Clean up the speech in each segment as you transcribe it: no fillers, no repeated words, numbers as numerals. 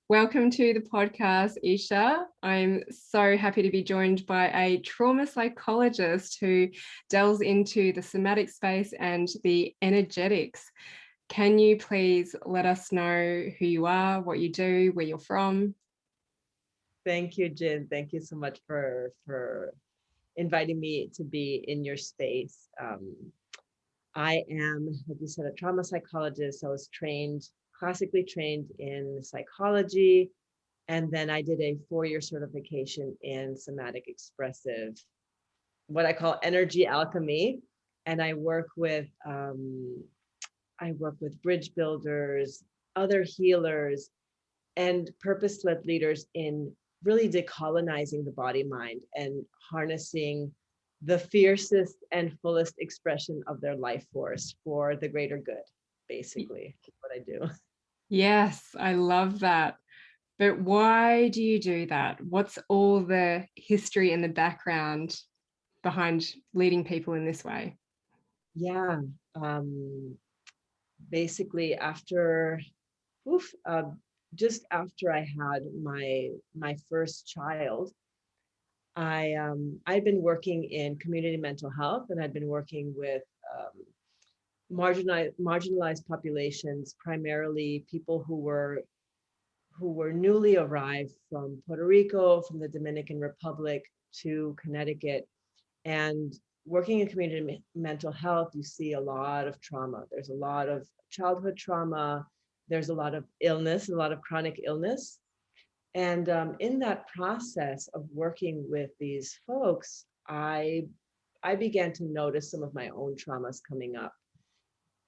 Welcome to the podcast, Isha. I'm so happy to be joined by a trauma psychologist who delves into the somatic space and the energetics. Can you please let us know who you are, what you do, where you're from? Thank you, Jin. Thank you so much for inviting me to be in your space. I am, like you said, a trauma psychologist. I was classically trained in psychology, and then I did a 4-year certification in somatic expressive, what I call energy alchemy. And I work with bridge builders, other healers, and purpose-led leaders in really decolonizing the body mind and harnessing the fiercest and fullest expression of their life force for the greater good, basically, is what I do. Yes, I love that. But why do you do that? What's all the history and the background behind leading people in this way? Yeah. Basically, oof, uh, just after I had my first child, I'd been working in community mental health, and I'd been working with marginalized populations, primarily people who were newly arrived from Puerto Rico, from the Dominican Republic to Connecticut. And working in community mental health, you see a lot of trauma. There's a lot of childhood trauma. There's a lot of illness, a lot of chronic illness. And in that process of working with these folks, I began to notice some of my own traumas coming up.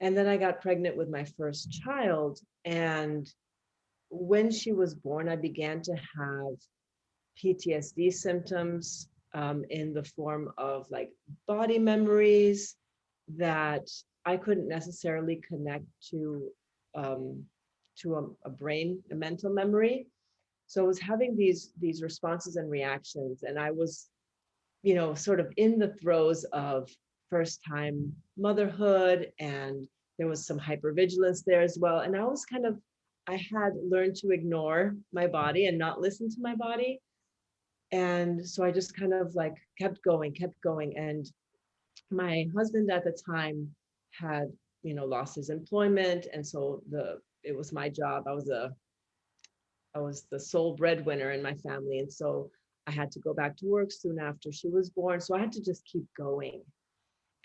And then I got pregnant with my first child. And when she was born, I began to have PTSD symptoms in the form of like body memories that I couldn't necessarily connect um, to a brain, a mental memory. So I was having these responses and reactions, and I was, sort of in the throes of first time motherhood, and there was some hypervigilance there as well. And I had learned to ignore my body and not listen to my body. And so I just kind of like kept going. And my husband at the time had, lost his employment. And so it was my job. I was the sole breadwinner in my family. And so I had to go back to work soon after she was born. So I had to just keep going.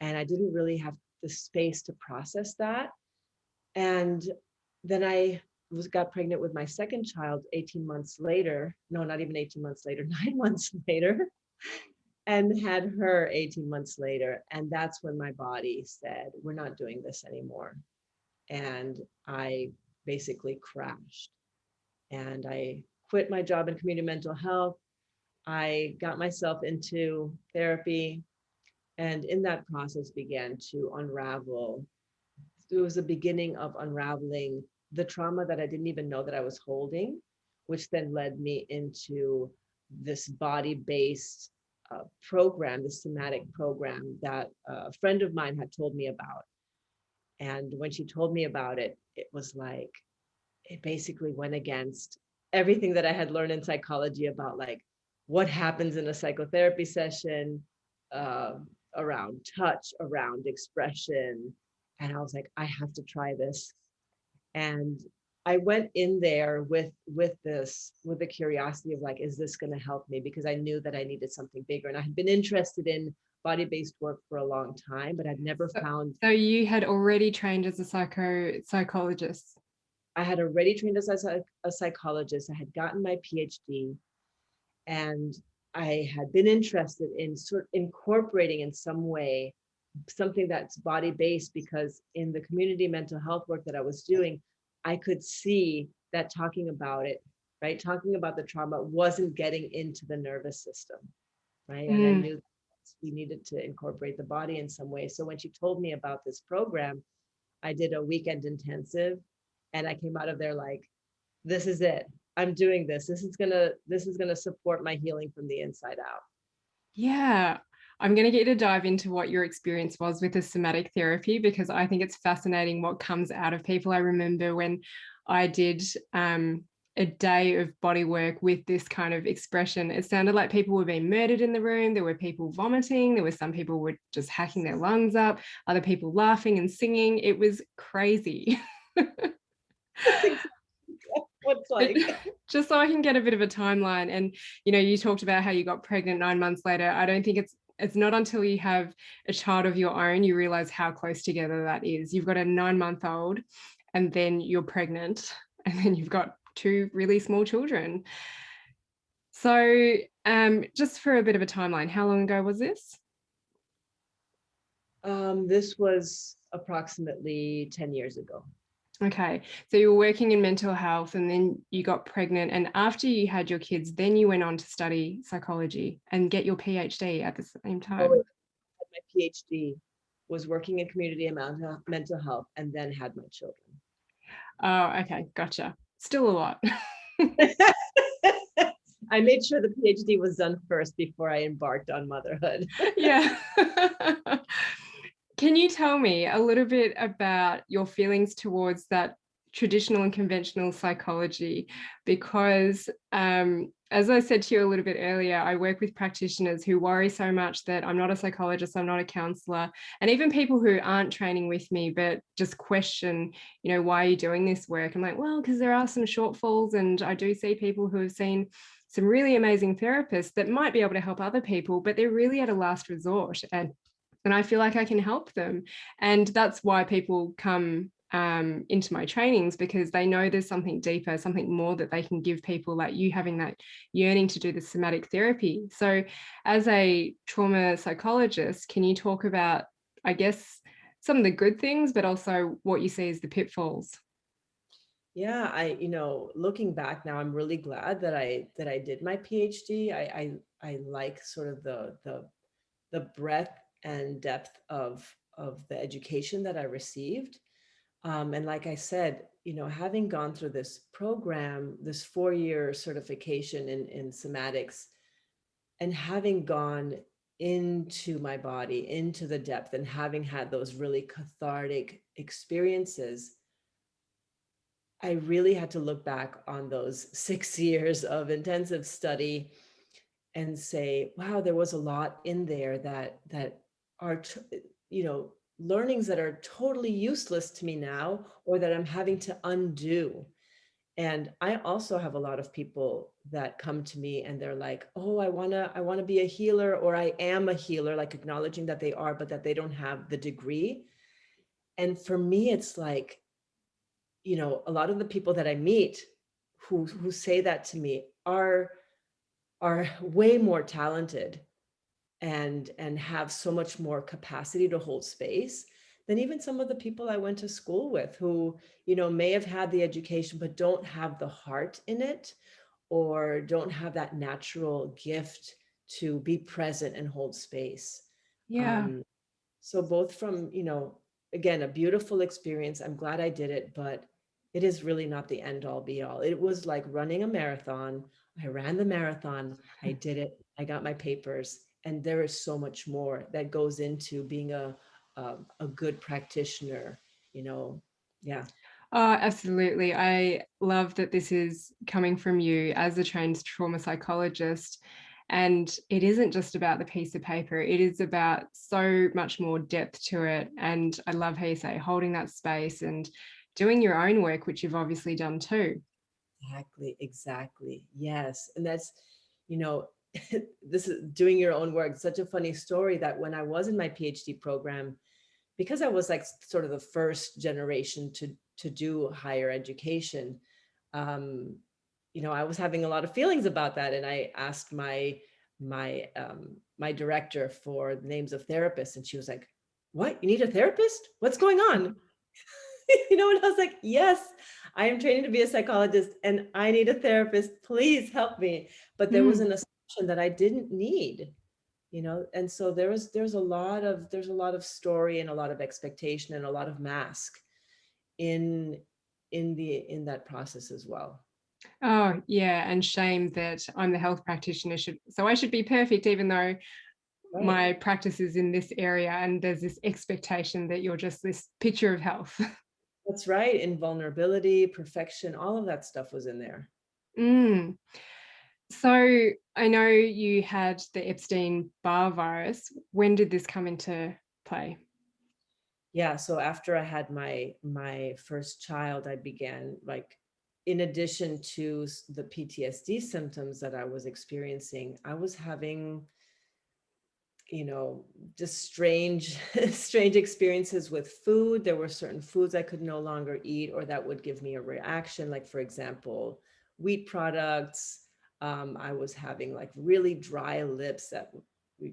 And I didn't really have the space to process that. And then I got pregnant with my second child 18 months later. No, not even 18 months later, 9 months later, and had her 18 months later. And that's when my body said, we're not doing this anymore. And I basically crashed. And I quit my job in community mental health. I got myself into therapy, and in that process began to unravel. It was the beginning of unraveling the trauma that I didn't even know that I was holding, which then led me into this body-based program, this somatic program that a friend of mine had told me about. And when she told me about it, it was like, it basically went against everything that I had learned in psychology about like what happens in a psychotherapy session, uh, around touch, around expression. And I was like, I have to try this. And I went in there with the curiosity of like, is this going to help me? Because I knew that I needed something bigger, and I had been interested in body-based work for a long time, but I'd never found. So you had already trained as a psychologist. I had already trained as a psychologist. I had gotten my PhD, and I had been interested in sort of incorporating in some way something that's body based, because in the community mental health work that I was doing, I could see that talking about it, right? Talking about the trauma wasn't getting into the nervous system, right? And I knew we needed to incorporate the body in some way. So when she told me about this program, I did a weekend intensive, and I came out of there like, this is it. I'm doing this. This is gonna support my healing from the inside out. Yeah. I'm going to get you to dive into what your experience was with the somatic therapy, because I think it's fascinating what comes out of people. I remember when I did a day of body work with this kind of expression. It sounded like people were being murdered in the room. There were people vomiting. There were some people were just hacking their lungs up, other people laughing and singing. It was crazy. That's exactly what's like. Just so I can get a bit of a timeline. And, you know, you talked about how you got pregnant 9 months later. I don't think it's not until you have a child of your own, you realize how close together that is. You've got a 9-month-old and then you're pregnant and then you've got 2 really small children. So just for a bit of a timeline, how long ago was this? This was approximately 10 years ago. Okay, so you were working in mental health and then you got pregnant, and after you had your kids, then you went on to study psychology and get your PhD at the same time. Oh, my PhD, was working in community and mental health, and then had my children. Oh, okay, gotcha. Still a lot. I made sure the PhD was done first before I embarked on motherhood. Yeah. Can you tell me a little bit about your feelings towards that traditional and conventional psychology? Because as I said to you a little bit earlier, I work with practitioners who worry so much that I'm not a psychologist, I'm not a counselor, and even people who aren't training with me, but just question, you know, why are you doing this work? I'm like, well, because there are some shortfalls, and I do see people who have seen some really amazing therapists that might be able to help other people, but they're really at a last resort. And I feel like I can help them. And that's why people come into my trainings, because they know there's something deeper, something more that they can give people, like you having that yearning to do the somatic therapy. So as a trauma psychologist, can you talk about, I guess, some of the good things, but also what you see as the pitfalls? Yeah, looking back now, I'm really glad that I did my PhD. I like sort of the breadth and depth of the education that I received. And like I said, having gone through this program, this 4-year certification in somatics, and having gone into my body, into the depth, and having had those really cathartic experiences, I really had to look back on those 6 years of intensive study and say, wow, there was a lot in there that are, learnings that are totally useless to me now, or that I'm having to undo. And I also have a lot of people that come to me and they're like, oh, I wanna be a healer, or I am a healer, like acknowledging that they are, but that they don't have the degree. And for me, it's like, a lot of the people that I meet who say that to me are way more talented and have so much more capacity to hold space than even some of the people I went to school with, who, may have had the education, but don't have the heart in it, or don't have that natural gift to be present and hold space. Yeah. So both from, again, a beautiful experience. I'm glad I did it, but it is really not the end all be all. It was like running a marathon. I ran the marathon. I did it. I got my papers. And there is so much more that goes into being a good practitioner, Yeah. Oh, absolutely. I love that this is coming from you as a trained trauma psychologist. And it isn't just about the piece of paper, it is about so much more depth to it. And I love how you say holding that space and doing your own work, which you've obviously done too. Exactly. Yes. And that's, this is doing your own work. Such a funny story that when I was in my PhD program, because I was like sort of the first generation to do higher education, I was having a lot of feelings about that. And I asked my director for the names of therapists, and she was like, "What? You need a therapist? What's going on?" And I was like, "Yes, I am training to be a psychologist and I need a therapist. Please help me." But there was Mm. an assumption that I didn't need, and so there's a lot of story and a lot of expectation and a lot of mask in that process as well. Oh, yeah. And shame that I'm the health practitioner. So I should be perfect, even though Right. my practice is in this area. And there's this expectation that you're just this picture of health. That's right. Invulnerability, perfection, all of that stuff was in there. Mm. So I know you had the Epstein-Barr virus. When did this come into play? Yeah, so after I had my first child, I began, like, in addition to the PTSD symptoms that I was experiencing, I was having, just strange strange experiences with food. There were certain foods I could no longer eat, or that would give me a reaction, like, for example, wheat products. I was having like really dry lips that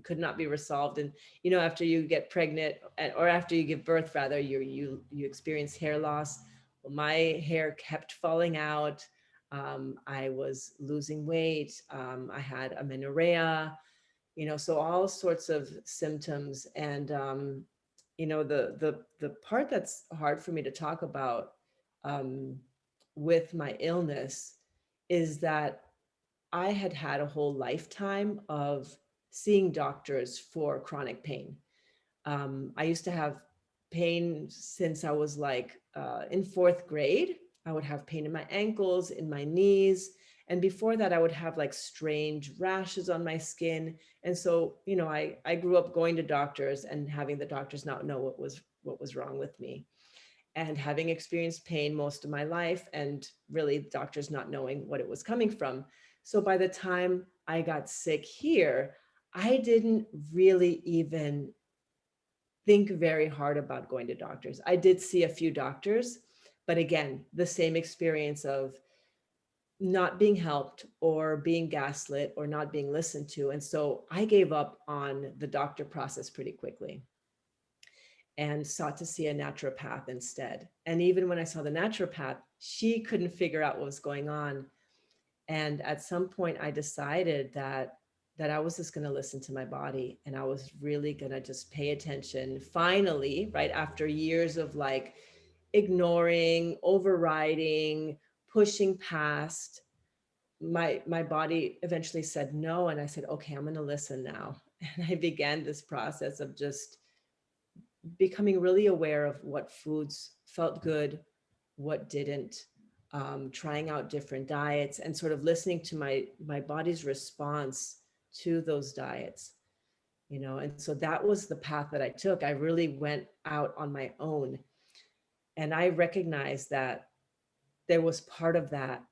could not be resolved. And after you get pregnant, or after you give birth rather, you experience hair loss. Well, my hair kept falling out. I was losing weight. I had amenorrhea, so all sorts of symptoms. And the part that's hard for me to talk about, um, with my illness, is that I had had a whole lifetime of seeing doctors for chronic pain. I used to have pain since I was like in fourth grade. I would have pain in my ankles, in my knees. And before that, I would have like strange rashes on my skin. And so, I grew up going to doctors and having the doctors not know what was wrong with me, and having experienced pain most of my life, and really doctors not knowing what it was coming from. So by the time I got sick here, I didn't really even think very hard about going to doctors. I did see a few doctors, but again, the same experience of not being helped, or being gaslit, or not being listened to. And so I gave up on the doctor process pretty quickly and sought to see a naturopath instead. And even when I saw the naturopath, she couldn't figure out what was going on. And at some point I decided that I was just going to listen to my body, and I was really going to just pay attention. Finally, right after years of like ignoring, overriding, pushing past, my body eventually said no, and I said, okay, I'm going to listen now. And I began this process of just becoming really aware of what foods felt good, what didn't, trying out different diets, and sort of listening to my body's response to those diets. And so that was the path that I took. I really went out on my own, and I recognized that there was part of that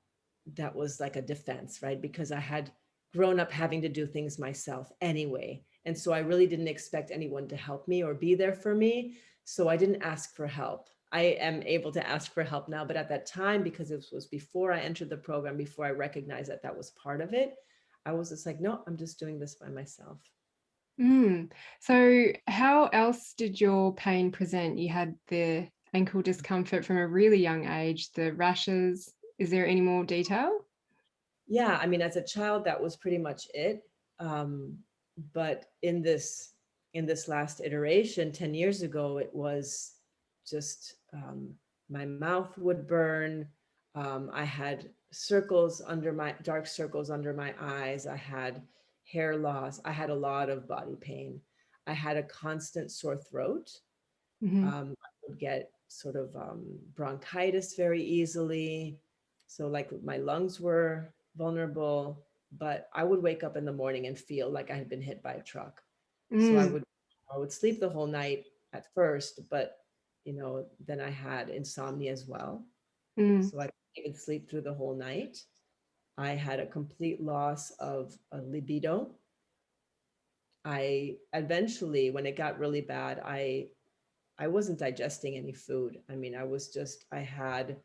was like a defense, right? Because I had grown up having to do things myself anyway. And so I really didn't expect anyone to help me or be there for me. So I didn't ask for help. I am able to ask for help now, but at that time, because it was before I entered the program, before I recognized that that was part of it, I was just like, no, I'm just doing this by myself. Mm. So how else did your pain present? You had the ankle discomfort from a really young age, the rashes. Is there any more detail? Yeah, I mean, as a child, that was pretty much it. Um, but in this last iteration, 10 years ago, it was just, my mouth would burn. I had dark circles under my eyes. I had hair loss. I had a lot of body pain. I had a constant sore throat. Mm-hmm. I would get sort of bronchitis very easily. So, like, my lungs were vulnerable, but I would wake up in the morning and feel like I had been hit by a truck. So I Mm, would I would sleep the whole night at first, but then I had insomnia as well. mm, So I couldn't even sleep through the whole night. I had a complete loss of a libido. I eventually, when it got really bad, I wasn't digesting any food. I mean, I had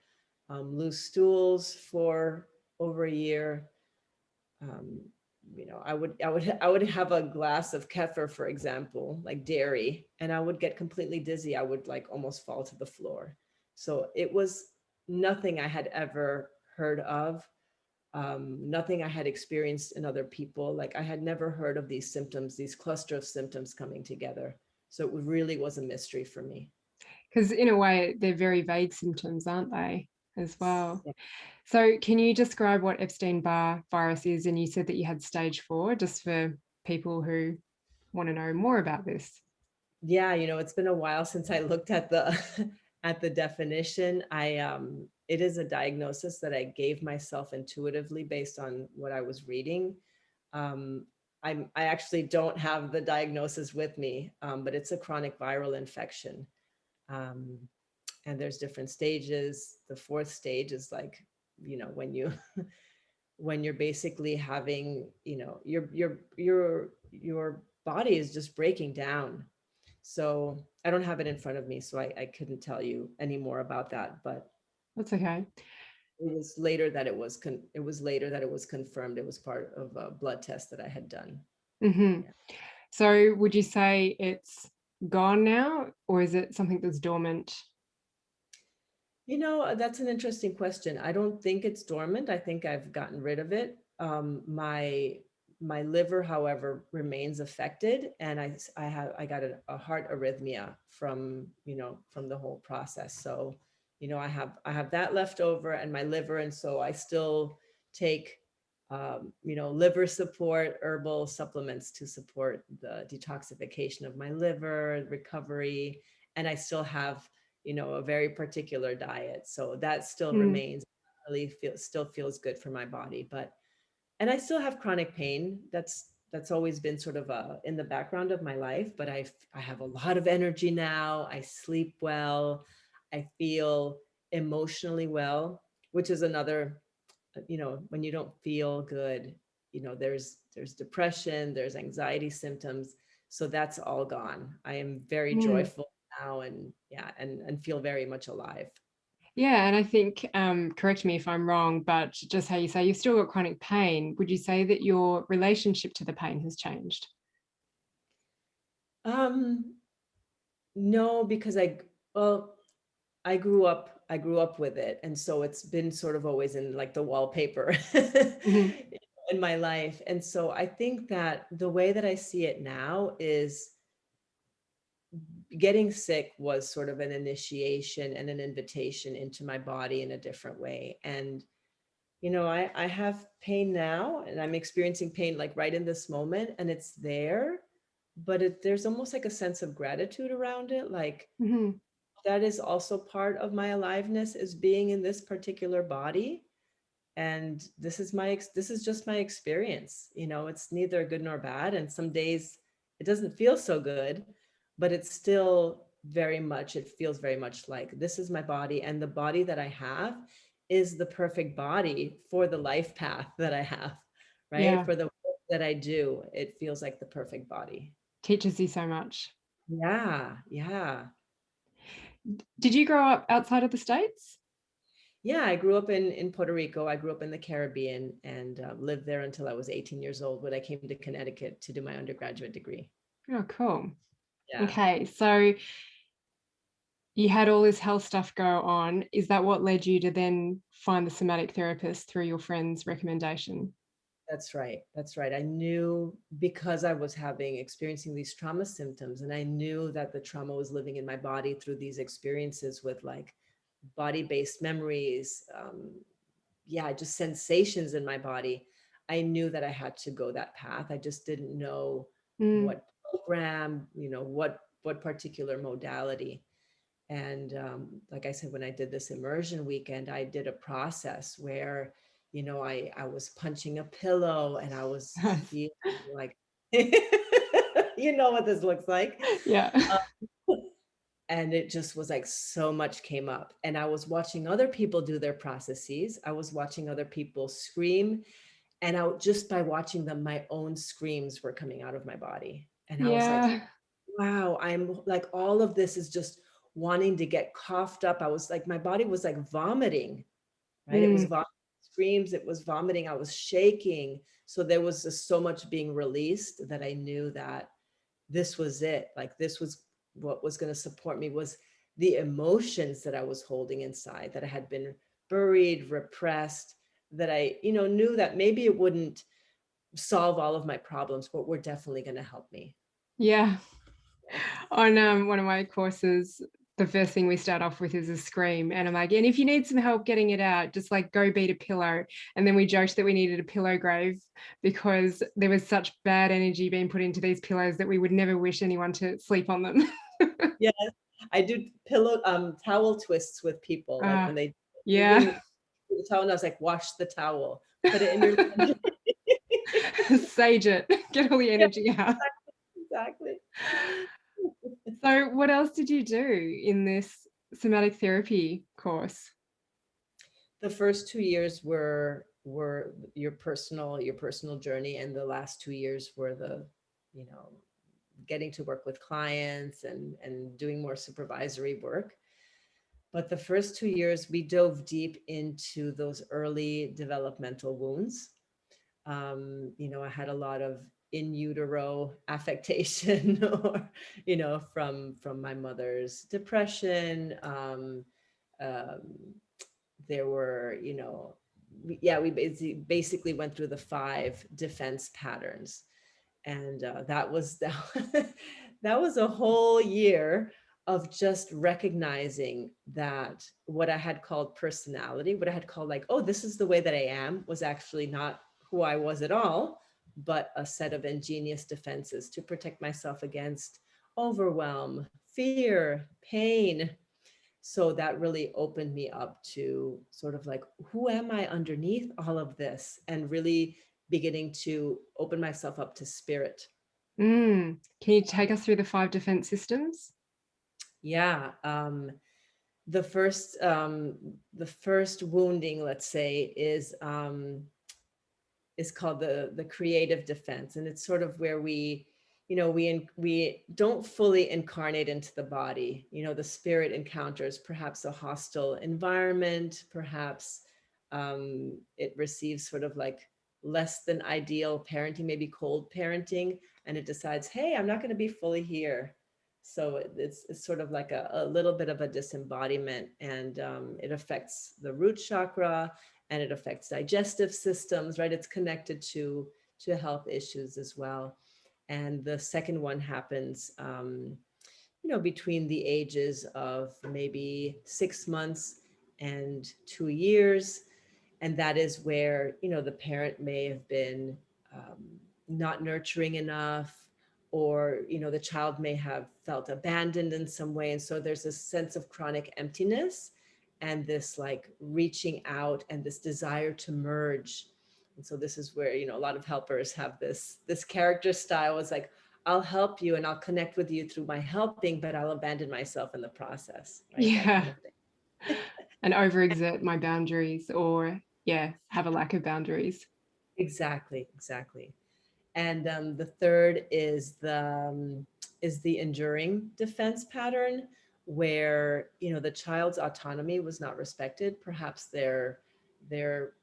loose stools for over a year. Um, I would have a glass of kefir, for example, like dairy, and I would get completely dizzy. I would like almost fall to the floor. So it was nothing I had ever heard of, nothing I had experienced in other people. Like, I had never heard of these symptoms, these cluster of symptoms coming together. So it really was a mystery for me. because in a way, they're very vague symptoms, aren't they, as well? So can you describe what Epstein-Barr virus is? And you said that you had stage 4, just for people who want to know more about this. Yeah, it's been a while since I looked at the at the definition. it is a diagnosis that I gave myself intuitively based on what I was reading. Um, I actually don't have the diagnosis with me, but it's a chronic viral infection. Um, and there's different stages. The fourth stage is like, when you when you're basically having, your body is just breaking down. So I don't have it in front of me, so I couldn't tell you any more about that. But That's okay. it was later that it was later that it was confirmed. It was part of a blood test that I had done. Mm-hmm. Yeah. So would you say it's gone now, or is it something that's dormant? That's an interesting question. I don't think it's dormant. I think I've gotten rid of it. My liver, however, remains affected, and I got a heart arrhythmia from the whole process. So, I have that left over, and my liver, and so I still take liver support, herbal supplements to support the detoxification of my liver, recovery, and I still have a very particular diet. So that still Mm. remains, really still feels good for my body. And I still have chronic pain. That's always been sort of in the background of my life, but I have a lot of energy now. I sleep well. I feel emotionally well, which is another, when you don't feel good, there's depression, there's anxiety symptoms. So that's all gone. I am very Mm. joyful now, and yeah, and feel very much alive. Yeah, and I think, correct me if I'm wrong, but just how you say you've still got chronic pain, would you say that your relationship to the pain has changed? Um, no, because well, I grew up with it, and so it's been sort of always in like the wallpaper Mhm. in my life. And so I think that the way that I see it now is getting sick was sort of an initiation and an invitation into my body in a different way. And I have pain now, and I'm experiencing pain like right in this moment, and it's there, but there's almost like a sense of gratitude around it. Like, Mhm. that is also part of my aliveness, is being in this particular body. And this is just my experience. It's neither good nor bad. And some days it doesn't feel so good, but it's still it feels very much like this is my body. And the body that I have is the perfect body for the life path that I have, right? Yeah, For the work that I do, it feels like the perfect body. teaches you so much. Yeah, yeah. Did you grow up outside of the States? Yeah, I grew up in Puerto Rico. I grew up in the Caribbean, and lived there until I was 18 years old when I came to Connecticut to do my undergraduate degree. Oh, cool. Yeah, Okay, so you had all this health stuff go on. Is that what led you to then find the somatic therapist through your friend's recommendation? that's right. That's right. I knew, because I was experiencing these trauma symptoms, and I knew that the trauma was living in my body through these experiences with like body-based memories, yeah, just sensations in my body. I knew that I had to go that path. I just didn't know Mm. what program, what particular modality. And like I said, when I did this immersion weekend, I did a process where, I was punching a pillow, and I was Nice. feeling like, you know what this looks like. Yeah. And it just was like so much came up, and I was watching other people do their processes. I was watching other people scream, and just by watching them, my own screams were coming out of my body. And I was like, Yeah. wow, I'm like, all of this is just wanting to get coughed up. I was like, my body was like vomiting, right? It was Mm. vomiting screams, it was vomiting, I was shaking. So there was just so much being released that I knew that this was it. Like, this was what was going to support me, was the emotions that I was holding inside, that I had been buried, repressed, that I, knew that maybe it wouldn't solve all of my problems, but were definitely going to help me. Yeah. Yeah. On one of my courses, the first thing we start off with is a scream. And I'm like, and if you need some help getting it out, just like go beat a pillow. And then we joked that we needed a pillow grave because there was such bad energy being put into these pillows that we would never wish anyone to sleep on them. Yes, I do towel twists with people, like uh, when they Yeah. The towel, and I was like, wash the towel, put it in your laundry. Sage it, get all the Yeah, energy out. exactly. So what else did you do in this somatic therapy course? The first 2 years were your personal journey, and the last 2 years were the, you know, getting to work with clients and doing more supervisory work. But the first 2 years, we dove deep into those early developmental wounds. I had a lot of in utero affectation, or from my mother's depression. Um, there were, we basically went through the 5 defense patterns, and that was a whole year of just recognizing that what I had called personality, what I had called like, oh, this is the way that I am, was actually not who I was at all, but a set of ingenious defenses to protect myself against overwhelm, fear, pain. So that really opened me up to sort of like, who am I underneath all of this? And really beginning to open myself up to spirit. Can you take us through the 5 defense systems? Yeah. The first wounding, let's say, is called the creative defense, and it's sort of where we don't fully incarnate into the body. The spirit encounters perhaps a hostile environment, perhaps it receives sort of like less than ideal parenting, maybe cold parenting, and it decides, hey, I'm not going to be fully here. So it's sort of like a little bit of a disembodiment, and it affects the root chakra, and it affects digestive systems, right? It's connected to health issues as well. And the second one happens, between the ages of maybe 6 months and 2 years. And that is where, the parent may have been not nurturing enough, or, the child may have felt abandoned in some way. And so there's a sense of chronic emptiness, and this like reaching out, and this desire to merge. And so this is where, a lot of helpers have this character style. It's like, I'll help you and I'll connect with you through my helping, but I'll abandon myself in the process, right? That Yeah. kind of thing. And overexert my boundaries, or have a lack of boundaries. Exactly, exactly. And the third is the enduring defense pattern, where the child's autonomy was not respected. Perhaps their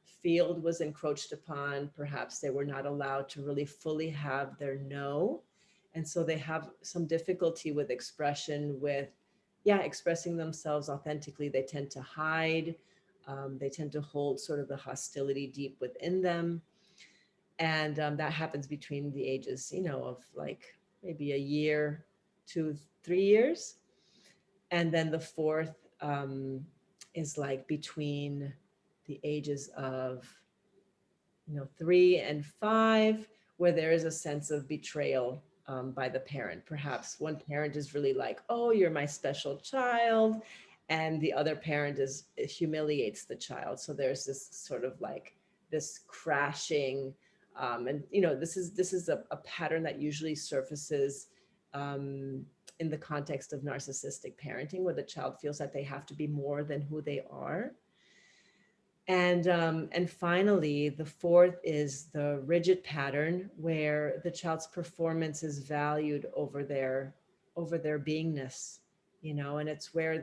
field was encroached upon. Perhaps they were not allowed to really fully have their no, and so they have some difficulty with expression, with expressing themselves authentically. They tend to hide. They tend to hold sort of the hostility deep within them, and that happens between the ages of like maybe a year to 3 years. And then the fourth is like between the ages of 3 and 5, where there is a sense of betrayal by the parent. Perhaps one parent is really like, oh, you're my special child, and the other parent humiliates the child. So there's this sort of like this crashing, and this is a pattern that usually surfaces in the context of narcissistic parenting, where the child feels that they have to be more than who they are. And finally, the fourth is the rigid pattern, where the child's performance is valued over their beingness, and it's where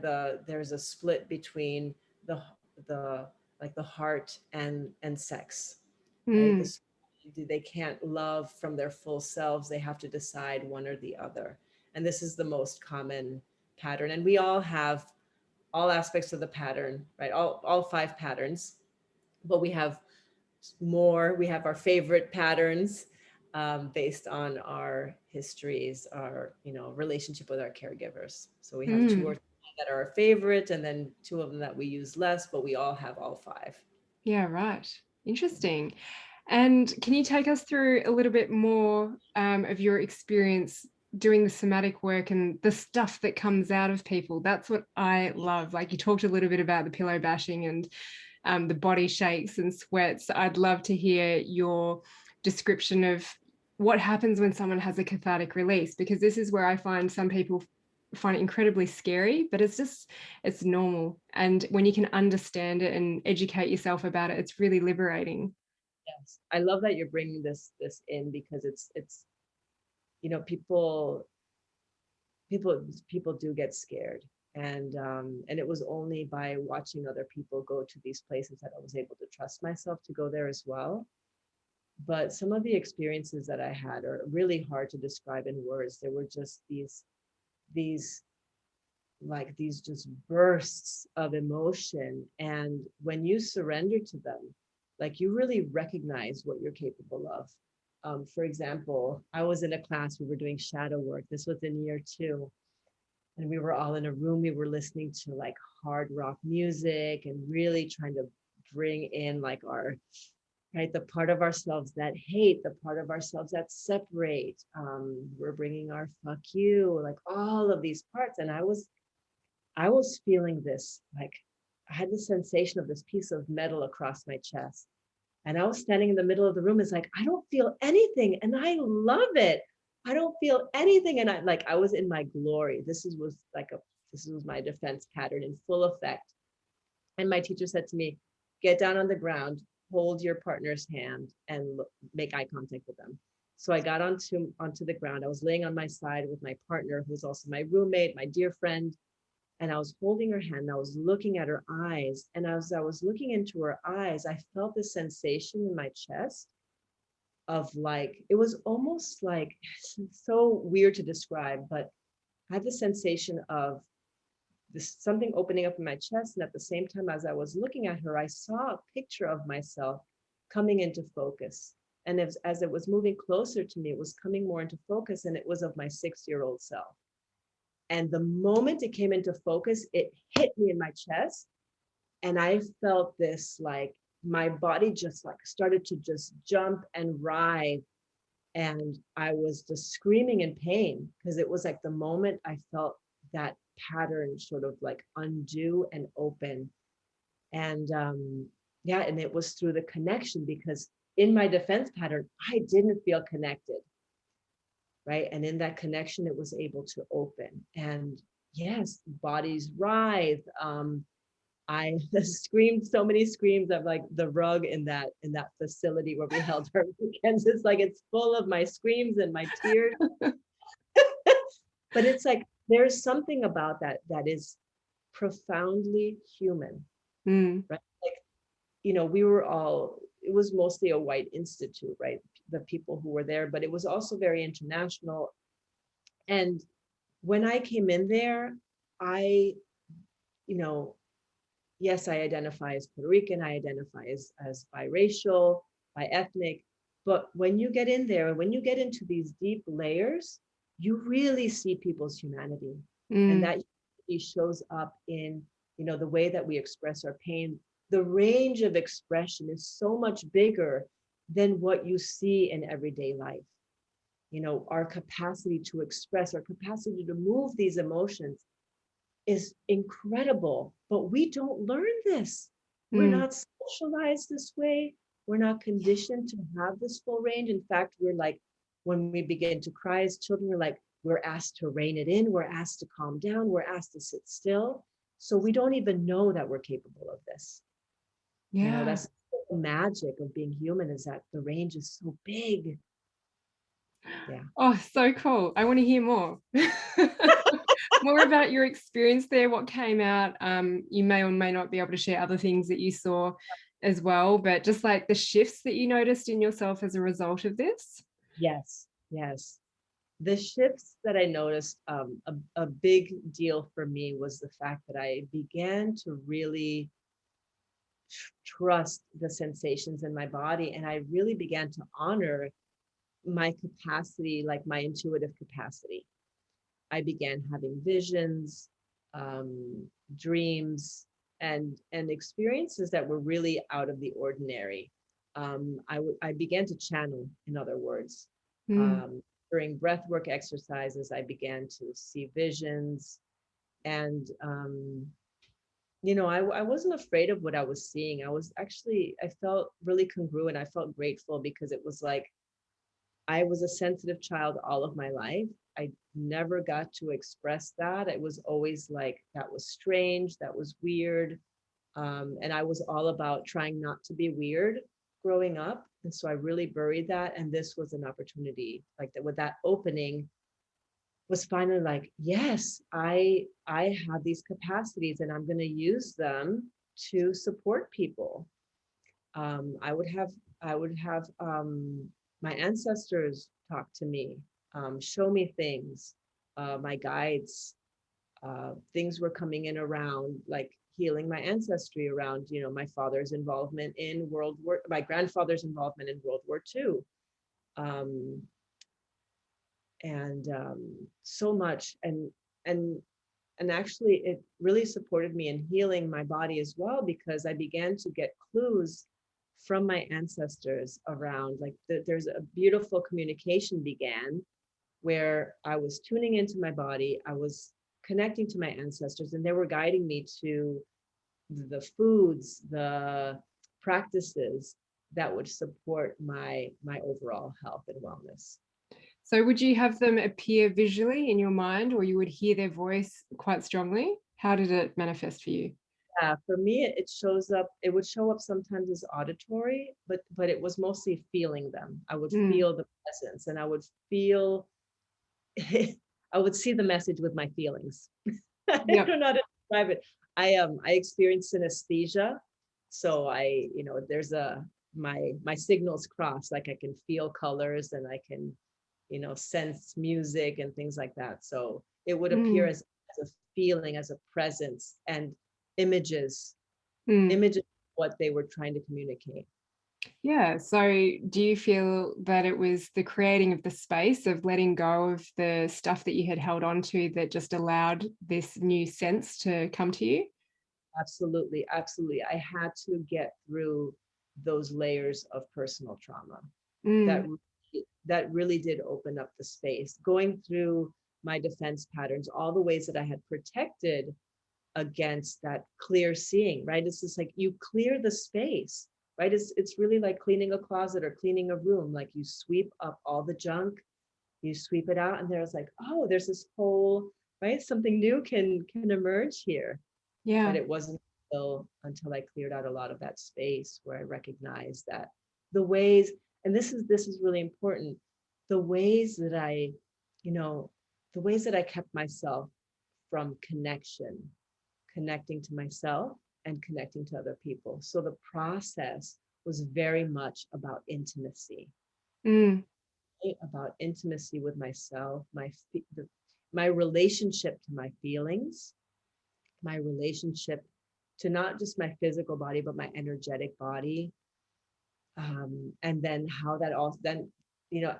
there's a split between the like the heart and sex, right? Mm, They can't love from their full selves. They have to decide one or the other. And this is the most common pattern. And we all have all aspects of the pattern, right? All 5 patterns, but we have more. We have our favorite patterns based on our histories, our relationship with our caregivers. So we have 2 or 3 mm. that are our favorite, and then 2 of them that we use less, but we all have all 5. Yeah, right. Interesting. And can you take us through a little bit more of your experience doing the somatic work and the stuff that comes out of people. That's what I love. Like, you talked a little bit about the pillow bashing and the body shakes and sweats. I'd love to hear your description of what happens when someone has a cathartic release, because this is where I find some people find it incredibly scary, but it's normal. And when you can understand it and educate yourself about it, it's really liberating. Yes, I love that you're bringing this in, because it's people do get scared, and it was only by watching other people go to these places that I was able to trust myself to go there as well. But some of the experiences that I had are really hard to describe in words. There were just these these just bursts of emotion, and when you surrender to them, like, you really recognize what you're capable of. For example, I was in a class, we were doing shadow work. This was in year 2, and we were all in a room. We were listening to like hard rock music and really trying to bring in like our, right, the part of ourselves that hate, the part of ourselves that separate. We're bringing our fuck you, like all of these parts. And I was feeling this, like, I had the sensation of this piece of metal across my chest. And I was standing in the middle of the room. It's like, I don't feel anything. And I love it. I don't feel anything. And I was in my glory. This was my defense pattern in full effect. And my teacher said to me, get down on the ground, hold your partner's hand, and make eye contact with them. So I got onto the ground. I was laying on my side with my partner, who's also my roommate, my dear friend. And I was holding her hand, and I was looking at her eyes. And as I was looking into her eyes, I felt this sensation in my chest of like, it was almost like, so weird to describe, but I had the sensation of this something opening up in my chest. And at the same time, as I was looking at her, I saw a picture of myself coming into focus. And as it was moving closer to me, it was coming more into focus, and it was of my 6-year-old self. And the moment it came into focus, it hit me in my chest. And I felt this, like, my body just like started to just jump and writhe. And I was just screaming in pain, because it was like the moment I felt that pattern sort of like undo and open. And yeah, and it was through the connection, because in my defense pattern, I didn't feel connected. Right. And in that connection, it was able to open. And yes, bodies writhe. I screamed so many screams of like the rug in that facility where we held our weekends. It's like, it's full of my screams and my tears. But it's like, there's something about that is profoundly human. Right. Like, it was mostly a white institute, right? The people who were there, but it was also very international. And when I came in there, I, yes, I identify as Puerto Rican, I identify as biracial, bi-ethnic, but when you get in there, when you get into these deep layers, you really see people's humanity. And that shows up in, the way that we express our pain. The range of expression is so much bigger than what you see in everyday life. Our capacity to express, our capacity to move these emotions is incredible, but we don't learn this. We're not socialized this way. We're not conditioned to have this full range. In fact, we're like, when we begin to cry as children, we're asked to rein it in. We're asked to calm down. We're asked to sit still. So we don't even know that we're capable of this. Yeah. That's the magic of being human, is that the range is so big. Yeah. Oh, so cool. I want to hear more. More about your experience there, what came out. You may or may not be able to share other things that you saw as well, but just like the shifts that you noticed in yourself as a result of this. Yes. The shifts that I noticed, a big deal for me was the fact that I began to really trust the sensations in my body. And I really began to honor my capacity, like my intuitive capacity. I began having visions, dreams, and experiences that were really out of the ordinary. I began to channel, in other words. during breath work exercises, I began to see visions. And, I wasn't afraid of what I was seeing. I felt really congruent. I felt grateful because it was like, I was a sensitive child all of my life. I never got to express that. It was always like, that was strange, that was weird. And I was all about trying not to be weird growing up. And so I really buried that. And this was an opportunity, like that, with that opening was finally like, yes, I have these capacities and I'm going to use them to support people. I would have my ancestors talk to me, show me things, my guides, things were coming in around like healing my ancestry around, my father's involvement in my grandfather's involvement in World War II. Um, and so much. And actually it really supported me in healing my body as well, because I began to get clues from my ancestors around like there's a beautiful communication began where I was tuning into my body, I was connecting to my ancestors, and they were guiding me to the foods, the practices that would support my overall health and wellness. So would you have them appear visually in your mind, or you would hear their voice quite strongly? How did it manifest for you? Yeah, for me, it would show up sometimes as auditory, but it was mostly feeling them. I would feel the presence, and I would feel, I would see the message with my feelings. I Yep. don't know how to describe it. I experienced synesthesia. So there's my signals cross, like I can feel colors and I can, sense music and things like that. So it would appear as a feeling, as a presence, and images, images of what they were trying to communicate. Yeah. So do you feel that it was the creating of the space of letting go of the stuff that you had held on to that just allowed this new sense to come to you? Absolutely, absolutely. I had to get through those layers of personal trauma. That that really did open up the space. Going through my defense patterns, all the ways that I had protected against that clear seeing, right? It's just like you clear the space, right? It's really like cleaning a closet or cleaning a room. Like you sweep up all the junk, you sweep it out, and there's like, oh, there's this whole, right? Something new can emerge here. Yeah. But it wasn't until I cleared out a lot of that space where I recognized that the ways, and this is really important, the ways that the ways that I kept myself from connecting to myself and connecting to other people. So the process was very much about intimacy, about intimacy with myself, my relationship to my feelings, my relationship to not just my physical body, but my energetic body. And then how that all then,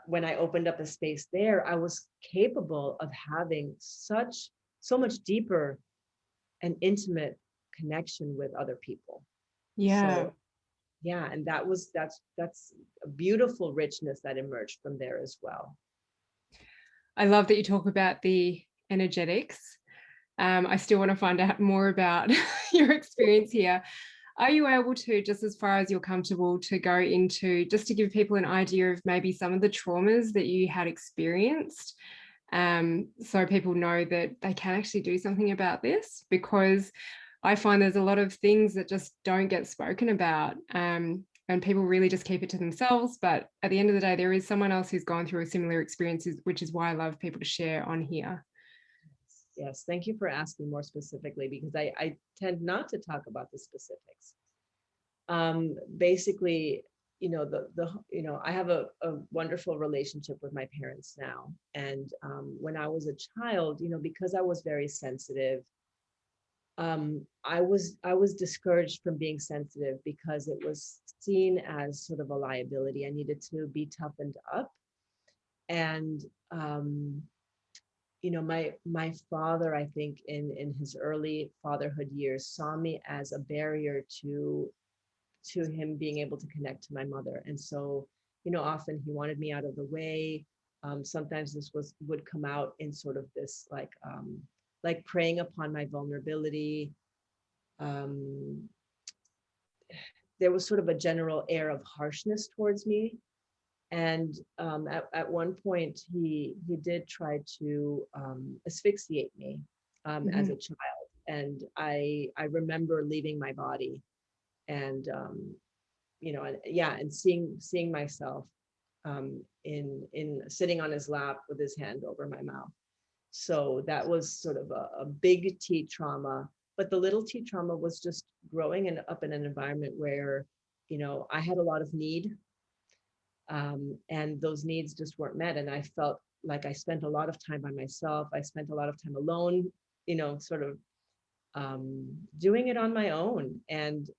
when I opened up a space there, I was capable of having so much deeper and intimate connection with other people. Yeah. So yeah, and that's a beautiful richness that emerged from there as well. I love that you talk about the energetics. I still want to find out more about your experience here. Are you able to, just as far as you're comfortable, to go into, just to give people an idea of maybe some of the traumas that you had experienced, so people know that they can actually do something about this? Because I find there's a lot of things that just don't get spoken about, and people really just keep it to themselves. But at the end of the day, there is someone else who's gone through a similar experience, which is why I love people to share on here. Yes, thank you for asking more specifically, because I tend not to talk about the specifics. Basically, I have a wonderful relationship with my parents now. And when I was a child, because I was very sensitive, I was discouraged from being sensitive because it was seen as sort of a liability. I needed to be toughened up. And my father, I think in his early fatherhood years, saw me as a barrier to him being able to connect to my mother. And so, often he wanted me out of the way. Sometimes this would come out in sort of this like preying upon my vulnerability. Um, there was sort of a general air of harshness towards me. And at one point, he did try to asphyxiate me as a child. And I remember leaving my body and, and seeing myself in sitting on his lap with his hand over my mouth. So that was sort of a big T trauma, but the little T trauma was just growing and up in an environment where, I had a lot of need, and those needs just weren't met. And I felt like I spent a lot of time by myself. I spent a lot of time alone, sort of doing it on my own and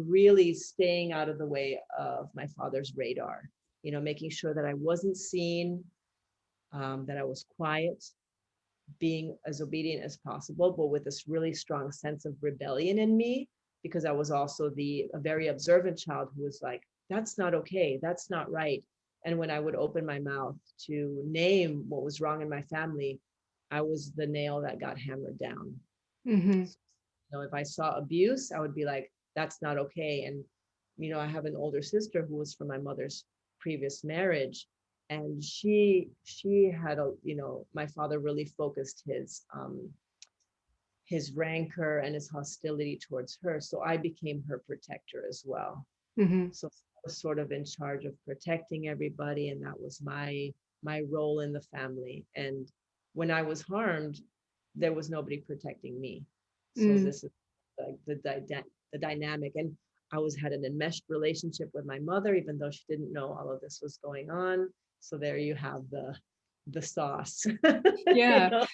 really staying out of the way of my father's radar, making sure that I wasn't seen, that I was quiet, being as obedient as possible, but with this really strong sense of rebellion in me, because I was also a very observant child who was like, that's not okay, that's not right. And when I would open my mouth to name what was wrong in my family, I was the nail that got hammered down. So, if I saw abuse, I would be like, that's not okay. And, I have an older sister who was from my mother's previous marriage. And she had my father really focused his rancor and his hostility towards her. So I became her protector as well. So I was sort of in charge of protecting everybody. And that was my role in the family. And when I was harmed, there was nobody protecting me. So this is like the dynamic. And I had an enmeshed relationship with my mother, even though she didn't know all of this was going on. So there you have the sauce. Yeah.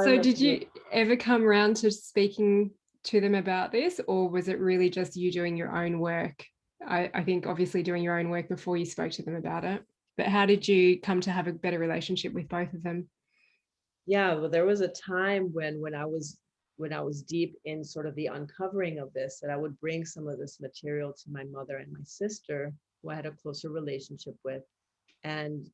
So did you ever come around to speaking to them about this, or was it really just you doing your own work? I think obviously doing your own work before you spoke to them about it. But how did you come to have a better relationship with both of them? Yeah, well, there was a time when I was deep in sort of the uncovering of this, that I would bring some of this material to my mother and my sister, who I had a closer relationship with. And,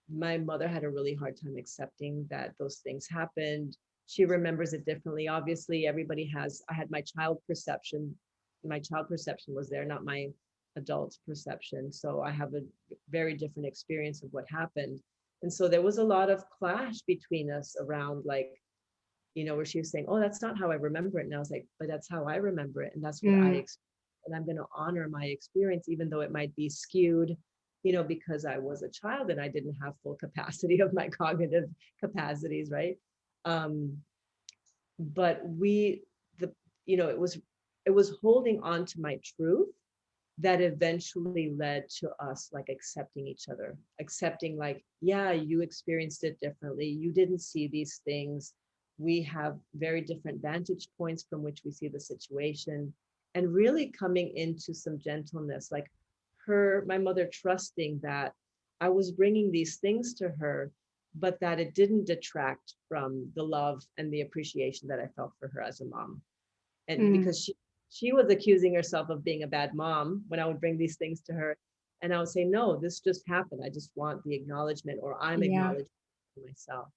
my mother had a really hard time accepting that those things happened. She remembers it differently. Obviously, I had my child perception. My child perception was there, not my adult perception. So I have a very different experience of what happened. And so there was a lot of clash between us around, like, where she was saying, oh, that's not how I remember it. And I was like, but that's how I remember it. And that's what I experienced. And I'm going to honor my experience, even though it might be skewed, because I was a child and I didn't have full capacity of my cognitive capacities, right? But it was holding on to my truth that eventually led to us like accepting each other, accepting like, yeah, you experienced it differently. You didn't see these things. We have very different vantage points from which we see the situation, and really coming into some gentleness, like my mother trusting that I was bringing these things to her, but that it didn't detract from the love and the appreciation that I felt for her as a mom. And because she was accusing herself of being a bad mom when I would bring these things to her. And I would say, no, this just happened. I just want the acknowledgement, or I'm acknowledging myself.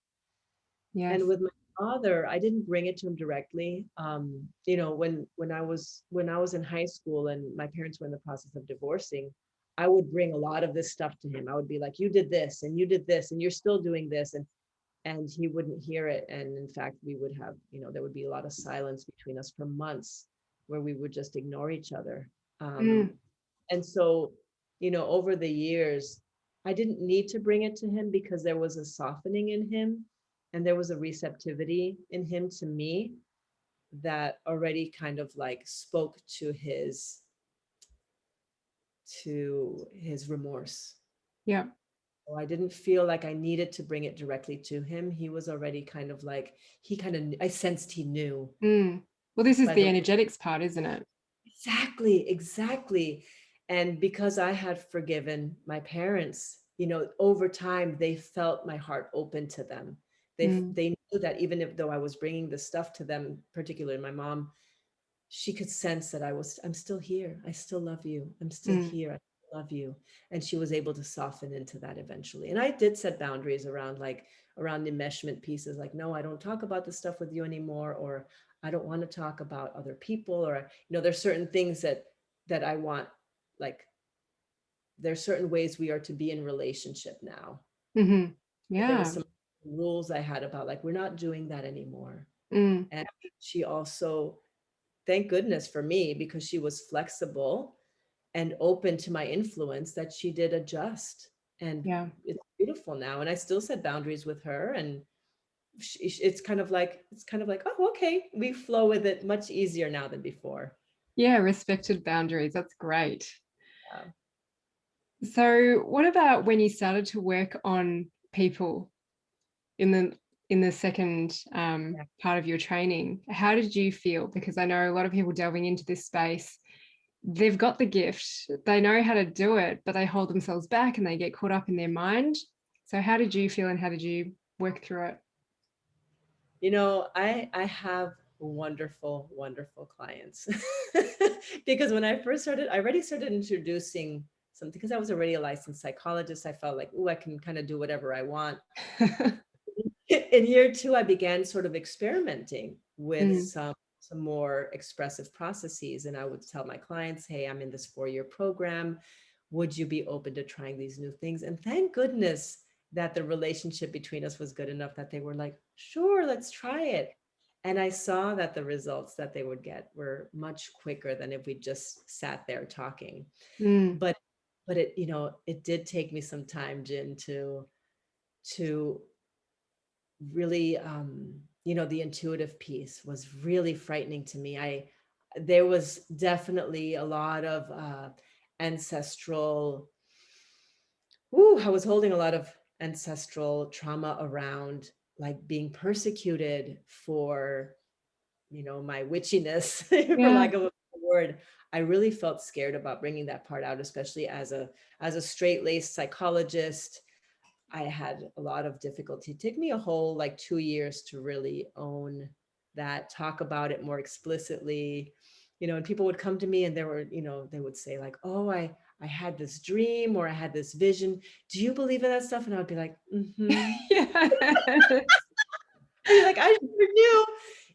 Yes. And with my father, I didn't bring it to him directly. When I was in high school and my parents were in the process of divorcing, I would bring a lot of this stuff to him. I would be like, you did this and you did this and you're still doing this. And he wouldn't hear it. And in fact, we would have, there would be a lot of silence between us for months where we would just ignore each other. And so, over the years, I didn't need to bring it to him, because there was a softening in him and there was a receptivity in him to me that already kind of like spoke to his remorse. Yeah. So I didn't feel like I needed to bring it directly to him. He was already kind of like, I sensed he knew. Well, this is the energetics part, isn't it? Exactly. And because I had forgiven my parents, over time, they felt my heart open to them. They knew that even though I was bringing this stuff to them, particularly my mom, she could sense that I'm still here. I still love you. I'm still here. love you. And she was able to soften into that eventually. And I did set boundaries around around enmeshment pieces, like, no, I don't talk about this stuff with you anymore, or I don't want to talk about other people, or, there's certain things that I want, like, there's certain ways we are to be in relationship now. Mm-hmm. There was Yeah. some rules I had about, like, we're not doing that anymore. Mm. And she also, thank goodness for me, because she was flexible and open to my influence, that she did adjust. And Yeah. it's beautiful now. And I still set boundaries with her. And it's kind of like, oh, okay, we flow with it much easier now than before. Yeah. Respected boundaries. That's great. Yeah. So what about when you started to work on people in the second Yeah. part of your training? How did you feel? Because I know a lot of people delving into this space, they've got the gift, they know how to do it, but they hold themselves back and they get caught up in their mind. So how did you feel and how did you work through it? I have wonderful, wonderful clients. Because when I first started, I already started introducing something, because I was already a licensed psychologist. I felt like, oh, I can kind of do whatever I want. In year two, I began sort of experimenting with Mm, some more expressive processes. And I would tell my clients, hey, I'm in this 4-year program. Would you be open to trying these new things? And thank goodness that the relationship between us was good enough that they were like, sure, let's try it. And I saw that the results that they would get were much quicker than if we just sat there talking. mm, But it, it did take me some time, Jin, to really, the intuitive piece was really frightening to me. There was definitely a lot of ancestral, I was holding a lot of ancestral trauma around, like, being persecuted for, my witchiness, for yeah. lack of a word. I really felt scared about bringing that part out, especially as a straight-laced psychologist. I had a lot of difficulty. It took me a whole, like, 2 years to really own that, talk about it more explicitly. And people would come to me and they would say, like, oh, I had this dream, or I had this vision. Do you believe in that stuff? And I would be like, mm-hmm. Yeah. I'd be like, I sure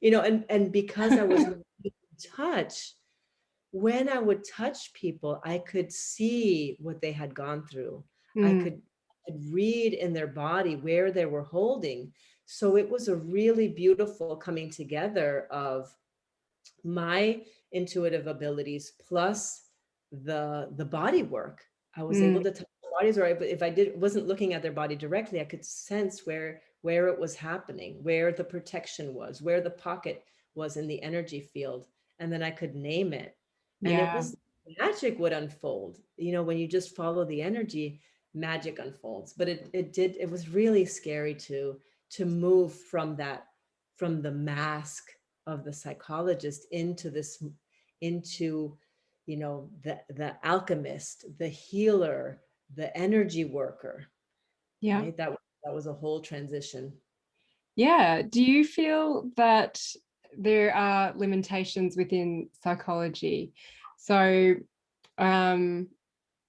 do. And because I was in touch, when I would touch people, I could see what they had gone through. I Mm, could read in their body where they were holding. So it was a really beautiful coming together of my intuitive abilities plus the body work. I was able mm, to touch the bodies, or if I wasn't looking at their body directly, I could sense where it was happening, where the protection was, where the pocket was in the energy field, and then I could name it. And it yeah. was, magic would unfold. When you just follow the energy, magic unfolds. But it was really scary to move from the mask of the psychologist into the alchemist, the healer, the energy worker. Yeah. Right, that was a whole transition. Yeah. Do you feel that there are limitations within psychology? So, um,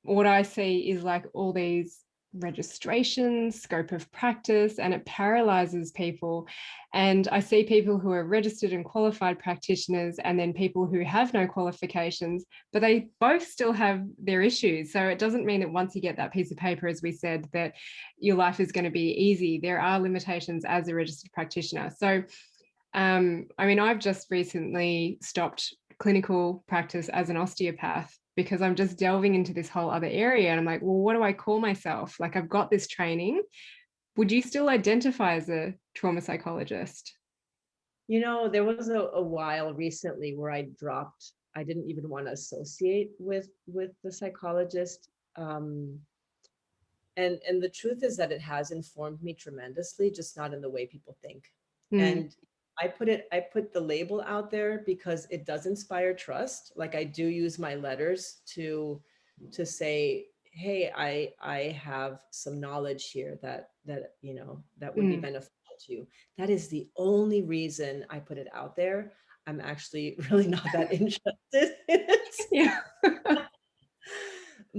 what I see is like all these registrations, scope of practice, and it paralyzes people. And I see people who are registered and qualified practitioners, and then people who have no qualifications, but they both still have their issues. So it doesn't mean that once you get that piece of paper, as we said, that your life is going to be easy. There are limitations as a registered practitioner. So I mean, I've just recently stopped clinical practice as an osteopath because I'm just delving into this whole other area. And I'm like, well, what do I call myself? Like, I've got this training. Would you still identify as a trauma psychologist? There was a while recently where I didn't even want to associate with the psychologist. Um, and the truth is that it has informed me tremendously, just not in the way people think. Mm, And I put the label out there because it does inspire trust. Like, I do use my letters to say, hey, I have some knowledge here that would be mm, beneficial to you. That is the only reason I put it out there. I'm actually really not that interested in it. yeah.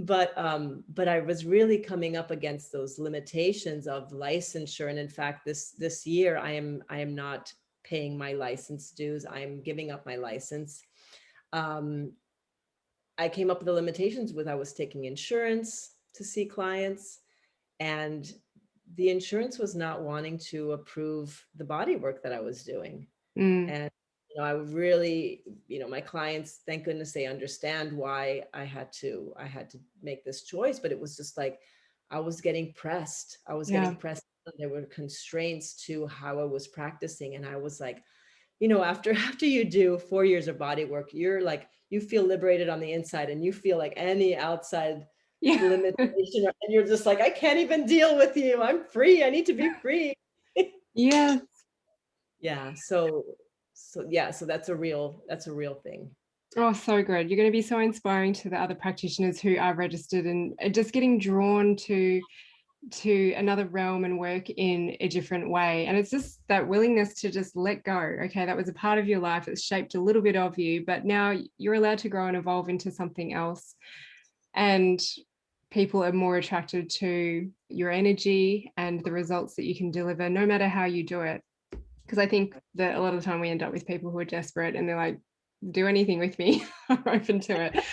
but I was really coming up against those limitations of licensure. And in fact, this year I am not paying my license dues. I'm giving up my license. Um, I came up with the limitations with I was taking insurance to see clients, and the insurance was not wanting to approve the body work that I was doing. Mm. And I really, my clients, thank goodness they understand why I had to make this choice. But it was just like I was getting pressed. Yeah. There were constraints to how I was practicing, and I was like, after you do 4 years of body work, you're like, you feel liberated on the inside, and you feel like any outside Yeah. limitation, and you're just like, I can't even deal with you. I'm free. I need to be free. Yeah. Yeah. So that's a real thing. Oh, so good. You're going to be so inspiring to the other practitioners who are registered and just getting drawn to another realm and work in a different way. And it's just that willingness to just let go. Okay, that was a part of your life. It's shaped a little bit of you, but now you're allowed to grow and evolve into something else. And people are more attracted to your energy and the results that you can deliver, no matter how you do it. Because I think that a lot of the time we end up with people who are desperate and they're like, do anything with me. I'm open to it.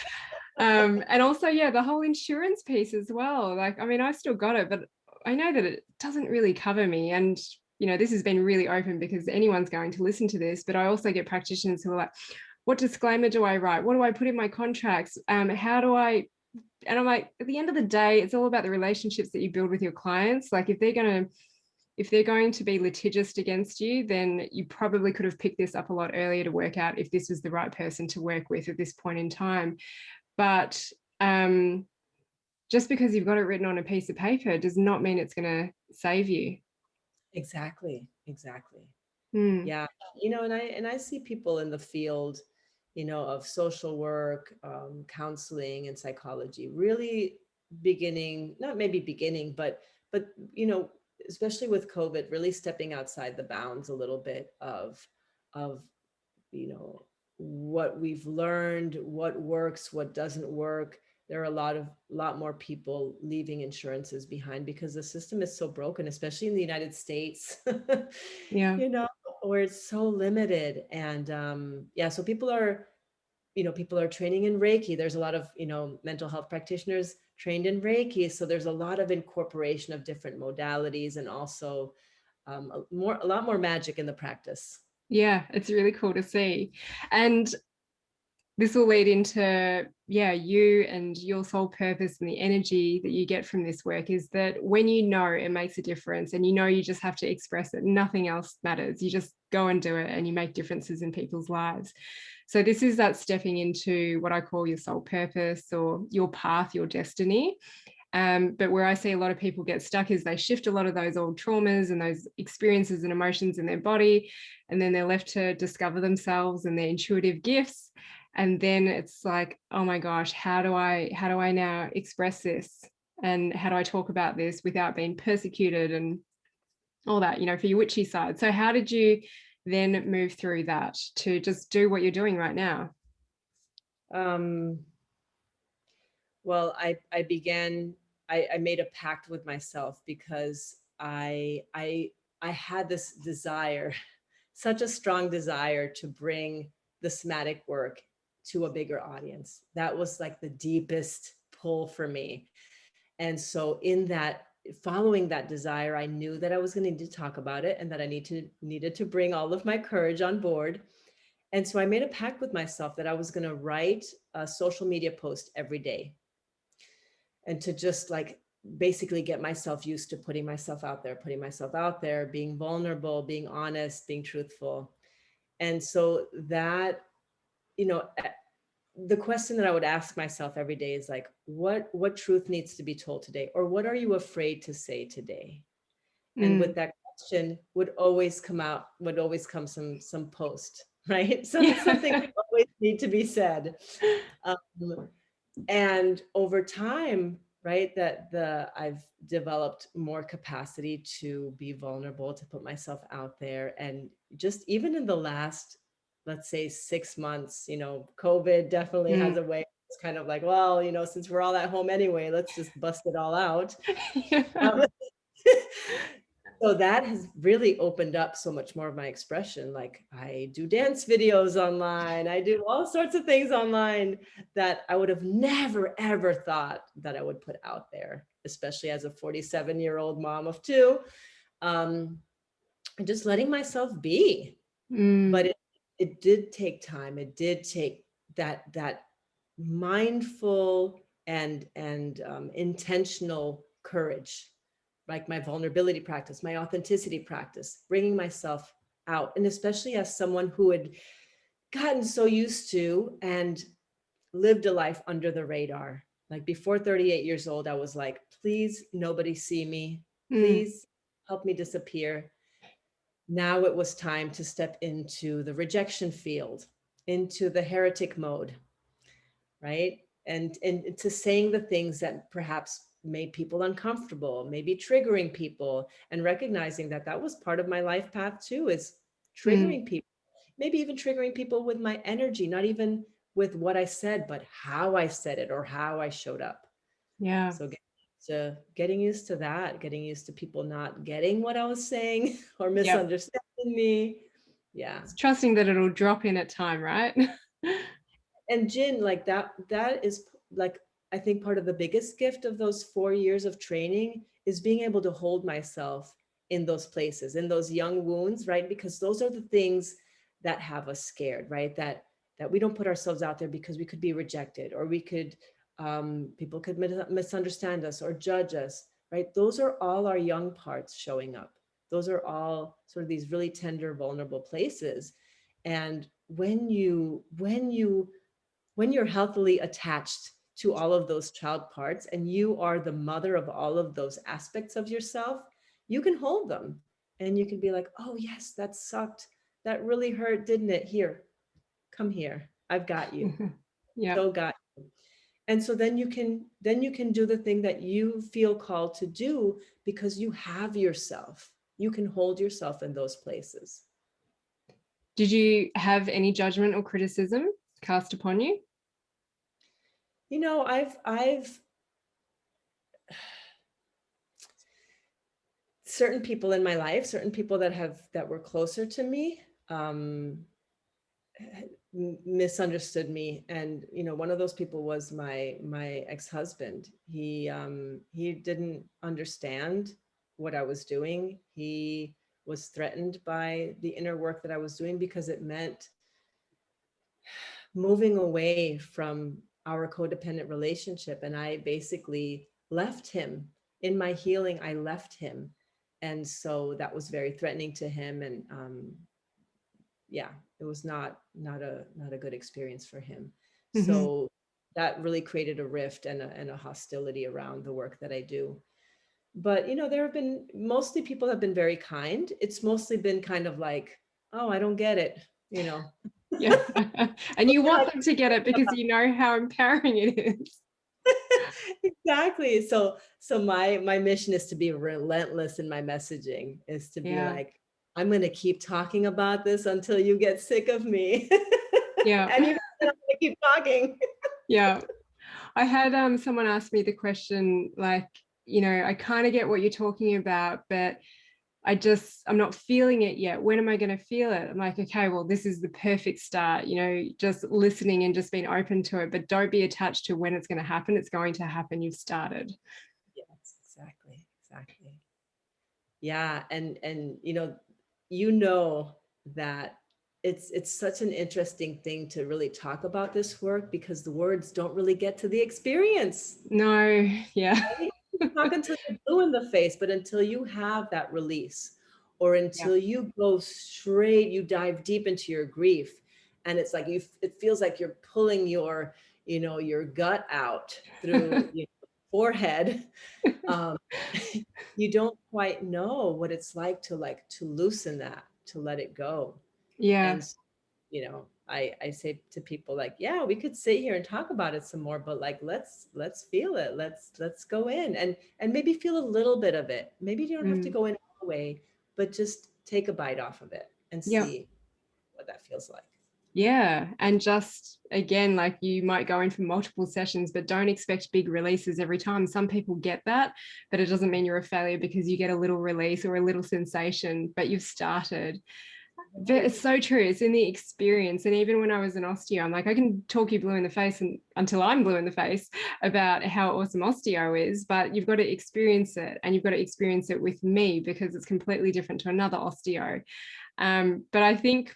And also, yeah, the whole insurance piece as well. Like, I mean, I've still got it, but I know that it doesn't really cover me. And, this has been really open because anyone's going to listen to this. But I also get practitioners who are like, what disclaimer do I write? What do I put in my contracts? How do I? And I'm like, at the end of the day, it's all about the relationships that you build with your clients. Like, if they're going to be litigious against you, then you probably could have picked this up a lot earlier to work out if this was the right person to work with at this point in time. But just because you've got it written on a piece of paper does not mean it's going to save you. Exactly. Mm. Yeah. And I see people in the field, of social work, counseling and psychology really not maybe beginning, but, especially with COVID, really stepping outside the bounds a little bit of, what we've learned, what works, what doesn't work. There are a lot more people leaving insurances behind because the system is so broken, especially in the United States, Yeah. you know, where it's so limited. And yeah, so people are training in Reiki. There's a lot of, mental health practitioners trained in Reiki. So there's a lot of incorporation of different modalities, and also a lot more magic in the practice. Yeah, it's really cool to see. And this will lead into, yeah, you and your soul purpose and the energy that you get from this work is that when it makes a difference and you just have to express it, nothing else matters. You just go and do it and you make differences in people's lives. So this is that stepping into what I call your soul purpose or your path, your destiny. But where I see a lot of people get stuck is they shift a lot of those old traumas and those experiences and emotions in their body, and then they're left to discover themselves and their intuitive gifts. And then it's like, oh my gosh, how do I now express this? And how do I talk about this without being persecuted and all that, for your witchy side? So how did you then move through that to just do what you're doing right now? Um, well, I made a pact with myself because I had this desire, such a strong desire to bring the somatic work to a bigger audience. That was like the deepest pull for me. And so following that desire, I knew that I was going to need to talk about it and that I needed to bring all of my courage on board. And so I made a pact with myself that I was going to write a social media post every day, and to just like basically get myself used to putting myself out there, being vulnerable, being honest, being truthful. And so that, you know, the question that I would ask myself every day is like, what truth needs to be told today? Or what are you afraid to say today? And with that question would always come some post, right? Something would always need to be said. And over time, right, I've developed more capacity to be vulnerable, to put myself out there. And just even in the last, let's say 6 months, COVID definitely has a way of it's kind of like, well, since we're all at home anyway, let's just bust it all out. Yeah. Um, so that has really opened up so much more of my expression. Like I do dance videos online, I do all sorts of things online that I would have never, ever thought that I would put out there, especially as a 47-year-old mom of two. And just letting myself be. But it did take time. It did take that mindful and intentional courage, like my vulnerability practice, my authenticity practice, bringing myself out. And especially as someone who had gotten so used to and lived a life under the radar. Like before 38 years old, I was like, please, nobody see me. Please help me disappear. Now it was time to step into the rejection field, into the heretic mode, right? And to saying the things that perhaps made people uncomfortable, maybe triggering people, and recognizing that that was part of my life path too, is triggering people, maybe even triggering people with my energy, not even with what I said, but how I said it or how I showed up. Yeah. So getting used to that, getting used to people not getting what I was saying or misunderstanding me. Yeah. It's trusting that it'll drop in at time, right? And Jin, like that is like, I think part of the biggest gift of those 4 years of training is being able to hold myself in those places, in those young wounds, right? Because those are the things that have us scared, right? That we don't put ourselves out there because we could be rejected, or we could, people could misunderstand us or judge us, right? Those are all our young parts showing up. Those are all sort of these really tender, vulnerable places. And when you're healthily attached to all of those child parts and you are the mother of all of those aspects of yourself, you can hold them and you can be like, oh yes, that sucked, that really hurt, didn't it? Here, come here, I've got you. Yeah. So got you. And so then you can do the thing that you feel called to do, because you have yourself. You can hold yourself in those places. Did you have any judgment or criticism cast upon you? I've certain people in my life, certain people that were closer to me, um, misunderstood me. And one of those people was my ex-husband. He didn't understand what I was doing. He was threatened by the inner work that I was doing, because it meant moving away from our codependent relationship. And I basically left him in my healing. I left him. And so that was very threatening to him. And yeah, it was not a good experience for him. So that really created a rift and a hostility around the work that I do. But there have been, mostly people have been very kind. It's mostly been kind of like, oh, I don't get it. Yeah. And you want them to get it because you know how empowering it is. Exactly. So my mission is to be relentless in my messaging, is to be like, I'm going to keep talking about this until you get sick of me. Yeah. And I'm going to keep talking. Yeah. I had someone ask me the question, like, I kind of get what you're talking about, but I'm not feeling it yet. When am I going to feel it? I'm like, okay, well, this is the perfect start, just listening and just being open to it, but don't be attached to when it's going to happen. It's going to happen. You've started. Yes, exactly. Yeah. And that it's such an interesting thing to really talk about this work, because the words don't really get to the experience. No. Yeah. Right? You talk until you're blue in the face, but until you have that release, or until you go straight, you dive deep into your grief, and it's like it feels like you're pulling your gut out through your forehead. Um, you don't quite know what it's like to loosen that, to let it go. Yeah. And I say to people, like, yeah, we could sit here and talk about it some more, but like, let's feel it. Let's go in and maybe feel a little bit of it. Maybe you don't have to go in all the way, but just take a bite off of it and Yeah. see what that feels like. Yeah. And just again, like you might go in for multiple sessions, but don't expect big releases every time. Some people get that, but it doesn't mean you're a failure because you get a little release or a little sensation, but you've started. But it's so true. It's in the experience. And even when I was an osteo, I'm like, I can talk you blue in the face until I'm blue in the face about how awesome osteo is, but you've got to experience it, and you've got to experience it with me because it's completely different to another osteo. But I think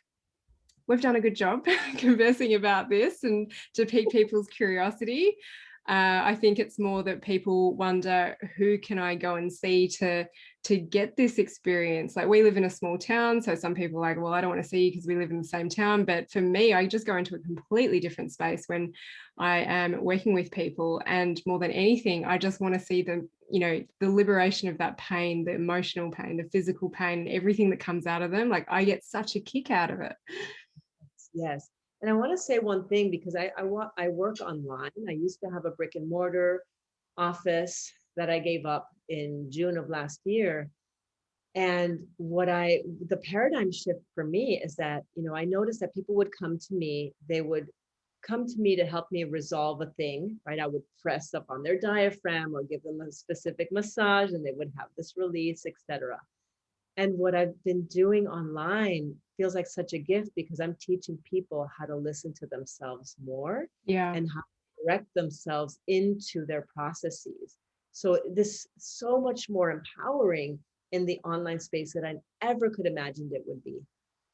we've done a good job conversing about this and to pique people's curiosity. I think it's more that people wonder, who can I go and see to get this experience? Like, we live in a small town, so some people are like, well, I don't want to see you because we live in the same town. But for me, I just go into a completely different space when I am working with people. And more than anything, I just want to see them, you know, the liberation of that pain, the emotional pain, the physical pain, everything that comes out of them. Like, I get such a kick out of it. Yes. And I want to say one thing, because I work online. I used to have a brick and mortar office that I gave up in June of last year. And the paradigm shift for me is that, you know, I noticed that people would come to me, they would come to me to help me resolve a thing, right? I would press up on their diaphragm or give them a specific massage, and they would have this release, etc. And what I've been doing online feels like such a gift, because I'm teaching people how to listen to themselves more Yeah. and how to direct themselves into their processes. So this so much more empowering in the online space that I ever could imagined it would be.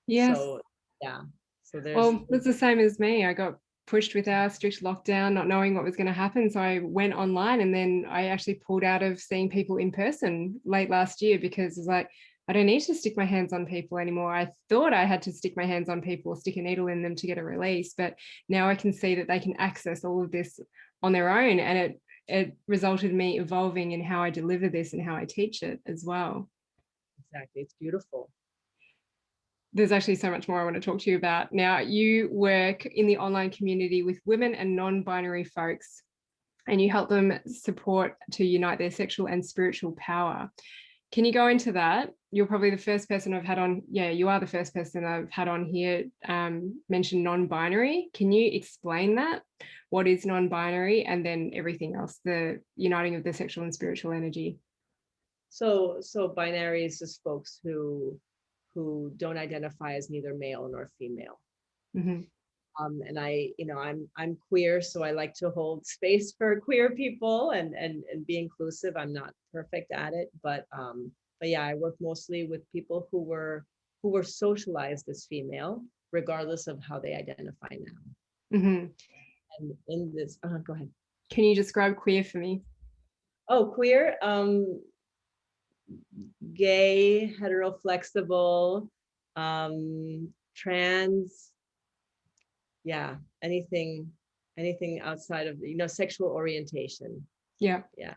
Yes. So yeah. So there's Well, it's the same as me. I got pushed with our strict lockdown, not knowing what was going to happen. So I went online, and then I actually pulled out of seeing people in person late last year because it's like, I don't need to stick my hands on people anymore. I thought I had to stick my hands on people or stick a needle in them to get a release, but now I can see that they can access all of this on their own. And it resulted in me evolving in how I deliver this and how I teach it as well. exactly, it's beautiful. There's actually so much more I want to talk to you about. Now, you work in the online community with women and non-binary folks, and you help them support to unite their sexual and spiritual power. Can you go into that? You're probably the first person I've had on. Yeah, you are the first person I've had on here mention non-binary. Can you explain that? What is non-binary, and then everything else, the uniting of the sexual and spiritual energy? So binary is just folks who don't identify as neither male nor female. Mm-hmm. And I'm queer, so I like to hold space for queer people and be inclusive. I'm not perfect at it, but yeah, I work mostly with people who were socialized as female, regardless of how they identify now. Mm-hmm. And in this, go ahead. Can you describe queer for me? Oh, queer, gay, hetero-flexible, trans, yeah, anything outside of, sexual orientation. Yeah. Yeah.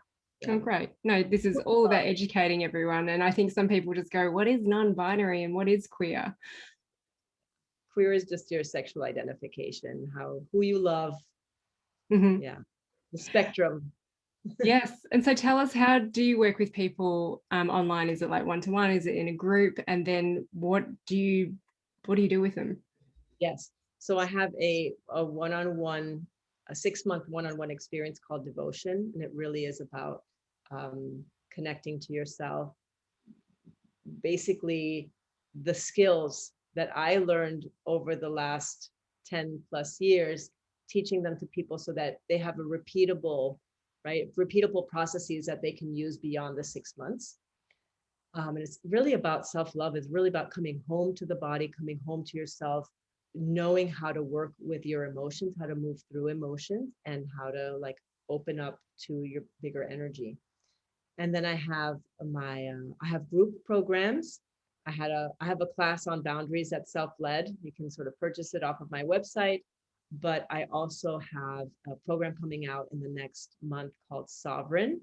Oh, great. No, this is all about educating everyone. And I think some people just go, what is non-binary and what is queer? Queer is just your sexual identification, who you love. Mm-hmm. Yeah. The spectrum. Yes. And so tell us, how do you work with people online? Is it like one-to-one? Is it in a group? And then what do you do with them? Yes. So I have a one-on-one, a 6-month one-on-one experience called Devotion. And it really is about connecting to yourself. Basically, the skills that I learned over the last 10 plus years, teaching them to people so that they have a repeatable processes that they can use beyond the 6 months. And it's really about self-love. It's really about coming home to the body, coming home to yourself, knowing how to work with your emotions, how to move through emotions, and how to like open up to your bigger energy. And then I have I have group programs. I have a class on boundaries that's self-led. You can sort of purchase it off of my website. But I also have a program coming out in the next month called Sovereign.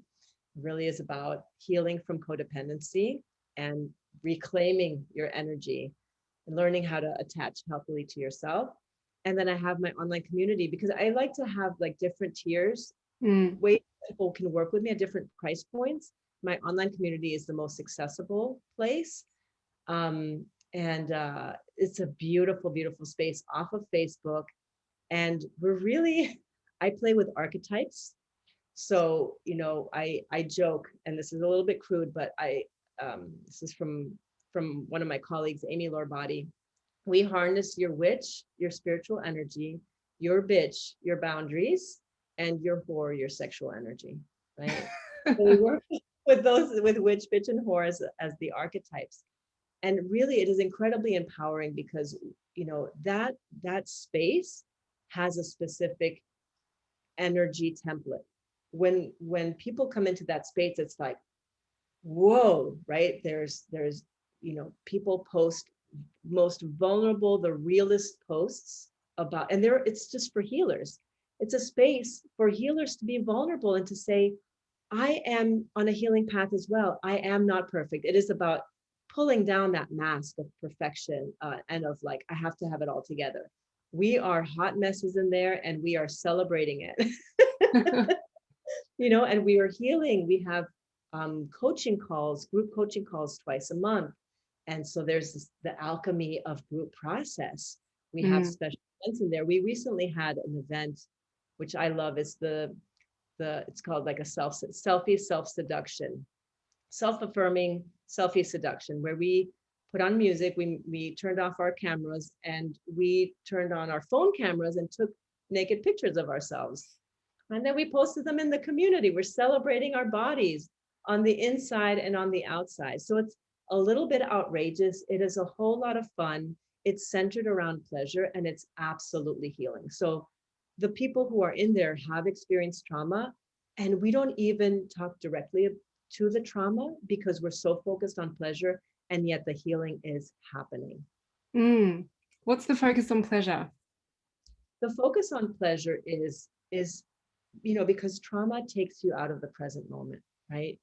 It really is about healing from codependency and reclaiming your energy and learning how to attach healthily to yourself. And then I have my online community, because I like to have like different tiers, ways people can work with me at different price points. My online community is the most accessible place. And it's a beautiful, beautiful space off of Facebook. And we're really, I play with archetypes. So, I joke, and this is a little bit crude, but this is from one of my colleagues, Amy Lorbody. We harness your witch, your spiritual energy, your bitch, your boundaries, and your whore, your sexual energy, right? So we work with those, with witch, bitch, and whore as the archetypes. And really, it is incredibly empowering because, that space has a specific energy template. When people come into that space, it's like, whoa, right? There's people post most vulnerable, the realest posts about, and it's just for healers. It's a space for healers to be vulnerable and to say, I am on a healing path as well. I am not perfect. It is about pulling down that mask of perfection, and of like, I have to have it all together. We are hot messes in there, and we are celebrating it. And we are healing. We have coaching calls, group coaching calls twice a month. And so there's the alchemy of group process. We have special events in there. We recently had an event, which I love. It's it's called like a selfie self-seduction, self-affirming selfie seduction, where we put on music, we turned off our cameras, and we turned on our phone cameras and took naked pictures of ourselves. And then we posted them in the community. We're celebrating our bodies on the inside and on the outside. So it's a little bit outrageous. It is a whole lot of fun. It's centered around pleasure, and it's absolutely healing. So the people who are in there have experienced trauma, and we don't even talk directly to the trauma because we're so focused on pleasure, and yet the healing is happening. What's the focus on pleasure? The focus on pleasure is because trauma takes you out of the present moment, right?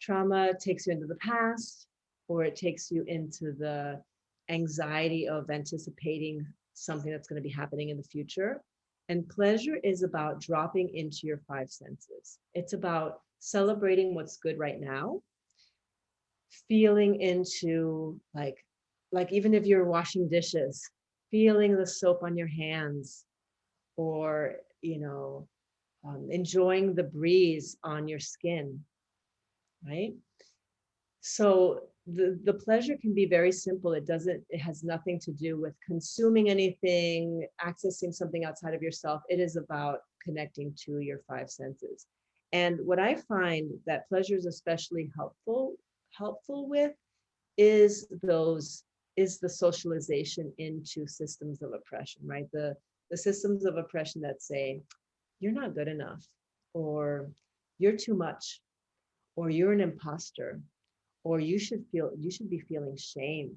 Trauma takes you into the past, or it takes you into the anxiety of anticipating something that's going to be happening in the future. And pleasure is about dropping into your five senses. It's about celebrating what's good right now, feeling into like even if you're washing dishes, feeling the soap on your hands, or enjoying the breeze on your skin, right? So the pleasure can be very simple. It has nothing to do with consuming anything, accessing something outside of yourself. It is about connecting to your five senses. And what I find that pleasure is especially helpful with is the socialization into systems of oppression, right? The systems of oppression that say, you're not good enough, or you're too much, or you're an imposter, or you should be feeling shame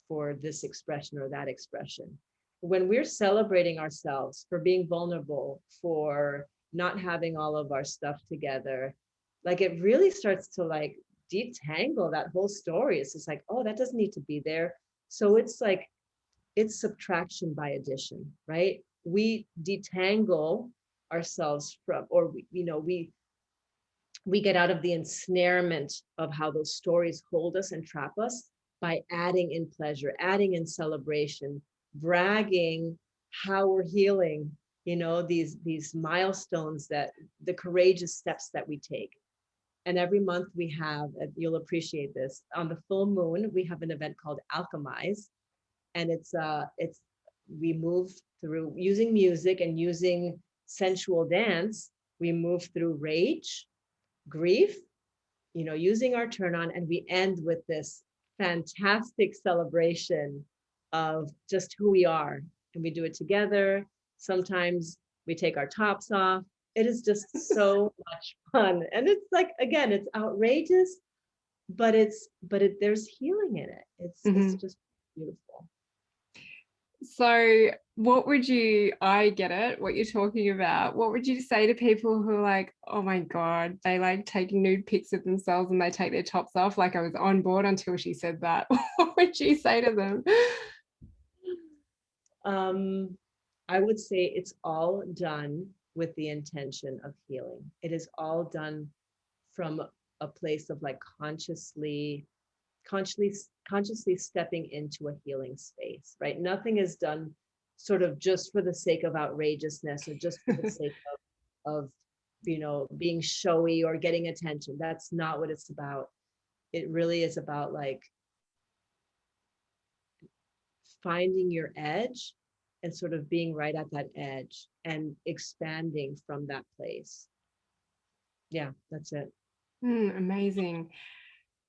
for this expression or that expression. When we're celebrating ourselves for being vulnerable, for not having all of our stuff together, like it really starts to like detangle that whole story. It's just like, oh, that doesn't need to be there. So it's like, it's subtraction by addition, right? We detangle ourselves from, or we get out of the ensnarement of how those stories hold us and trap us by adding in pleasure, adding in celebration, bragging how we're healing, these milestones, that the courageous steps that we take. And every month we have, you'll appreciate this, on the full moon, we have an event called Alchemize. And it's we move through using music and using sensual dance. We move through rage, grief, using our turn on, and we end with this fantastic celebration of just who we are. And we do it together. Sometimes we take our tops off. It is just so much fun. And it's like, again, it's outrageous, but there's healing in it. It's just beautiful. So I get it, what you're talking about. What would you say to people who are like, oh my God, they like taking nude pics of themselves and they take their tops off? Like, I was on board until she said that. What would you say to them? I would say it's all done with the intention of healing. It is all done from a place of like consciously consciously stepping into a healing space, right? Nothing is done sort of just for the sake of outrageousness or just for the sake of being showy or getting attention. That's not what it's about. It really is about like finding your edge and sort of being right at that edge and expanding from that place. Yeah, that's it. Amazing.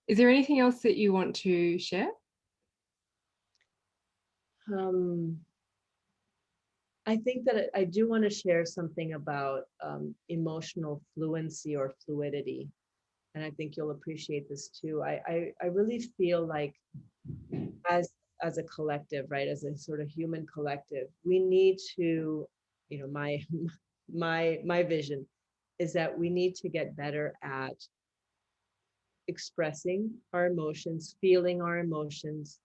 Is there anything else that you want to share? I think that I do want to share something about emotional fluency or fluidity. And I think you'll appreciate this too. I really feel like as a collective, right, as a sort of human collective, we need to, my vision is that we need to get better at expressing our emotions, feeling our emotions,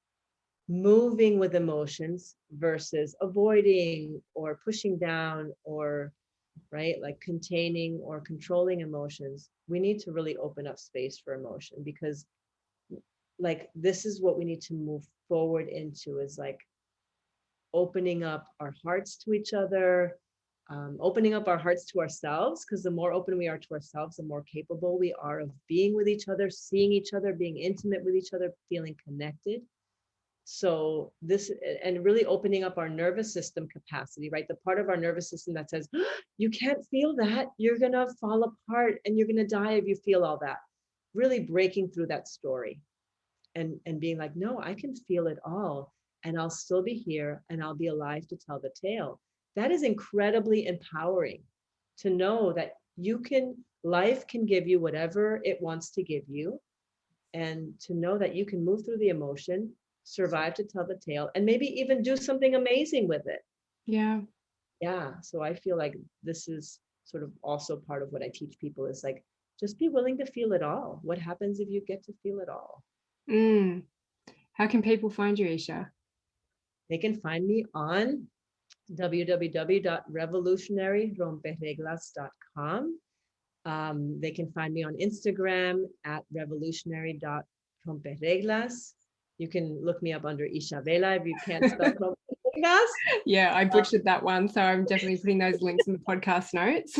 moving with emotions versus avoiding or pushing down or right, like containing or controlling emotions. We need to really open up space for emotion, because like this is what we need to move forward into, is like opening up our hearts to each other, opening up our hearts to ourselves, because the more open we are to ourselves, the more capable we are of being with each other, seeing each other, being intimate with each other, feeling connected. So this, and really opening up our nervous system capacity, right? The part of our nervous system that says, you can't feel that, you're gonna fall apart and you're gonna die if you feel all that. Really breaking through that story and being like, no, I can feel it all and I'll still be here and I'll be alive to tell the tale. That is incredibly empowering, to know that life can give you whatever it wants to give you, and to know that you can move through the emotion, survive to tell the tale, and maybe even do something amazing with it. Yeah. Yeah. So I feel like this is sort of also part of what I teach people, is like, just be willing to feel it all. What happens if you get to feel it all? How can people find you, Isha? They can find me on www.revolutionaryrompereglas.com. They can find me on Instagram at revolutionary.rompereglas. You can look me up under Isha Vela if you can't spell rompereglas. Yeah, I butchered that one, so I'm definitely putting those links in the podcast notes.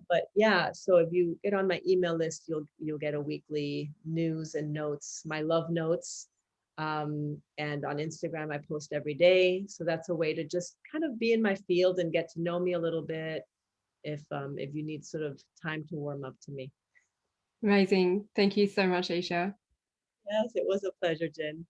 But yeah, so if you get on my email list, you'll get a weekly news and notes, my love notes. And on Instagram, I post every day. So that's a way to just kind of be in my field and get to know me a little bit, if you need sort of time to warm up to me. Amazing. Thank you so much, Isha. Yes, it was a pleasure, Jen.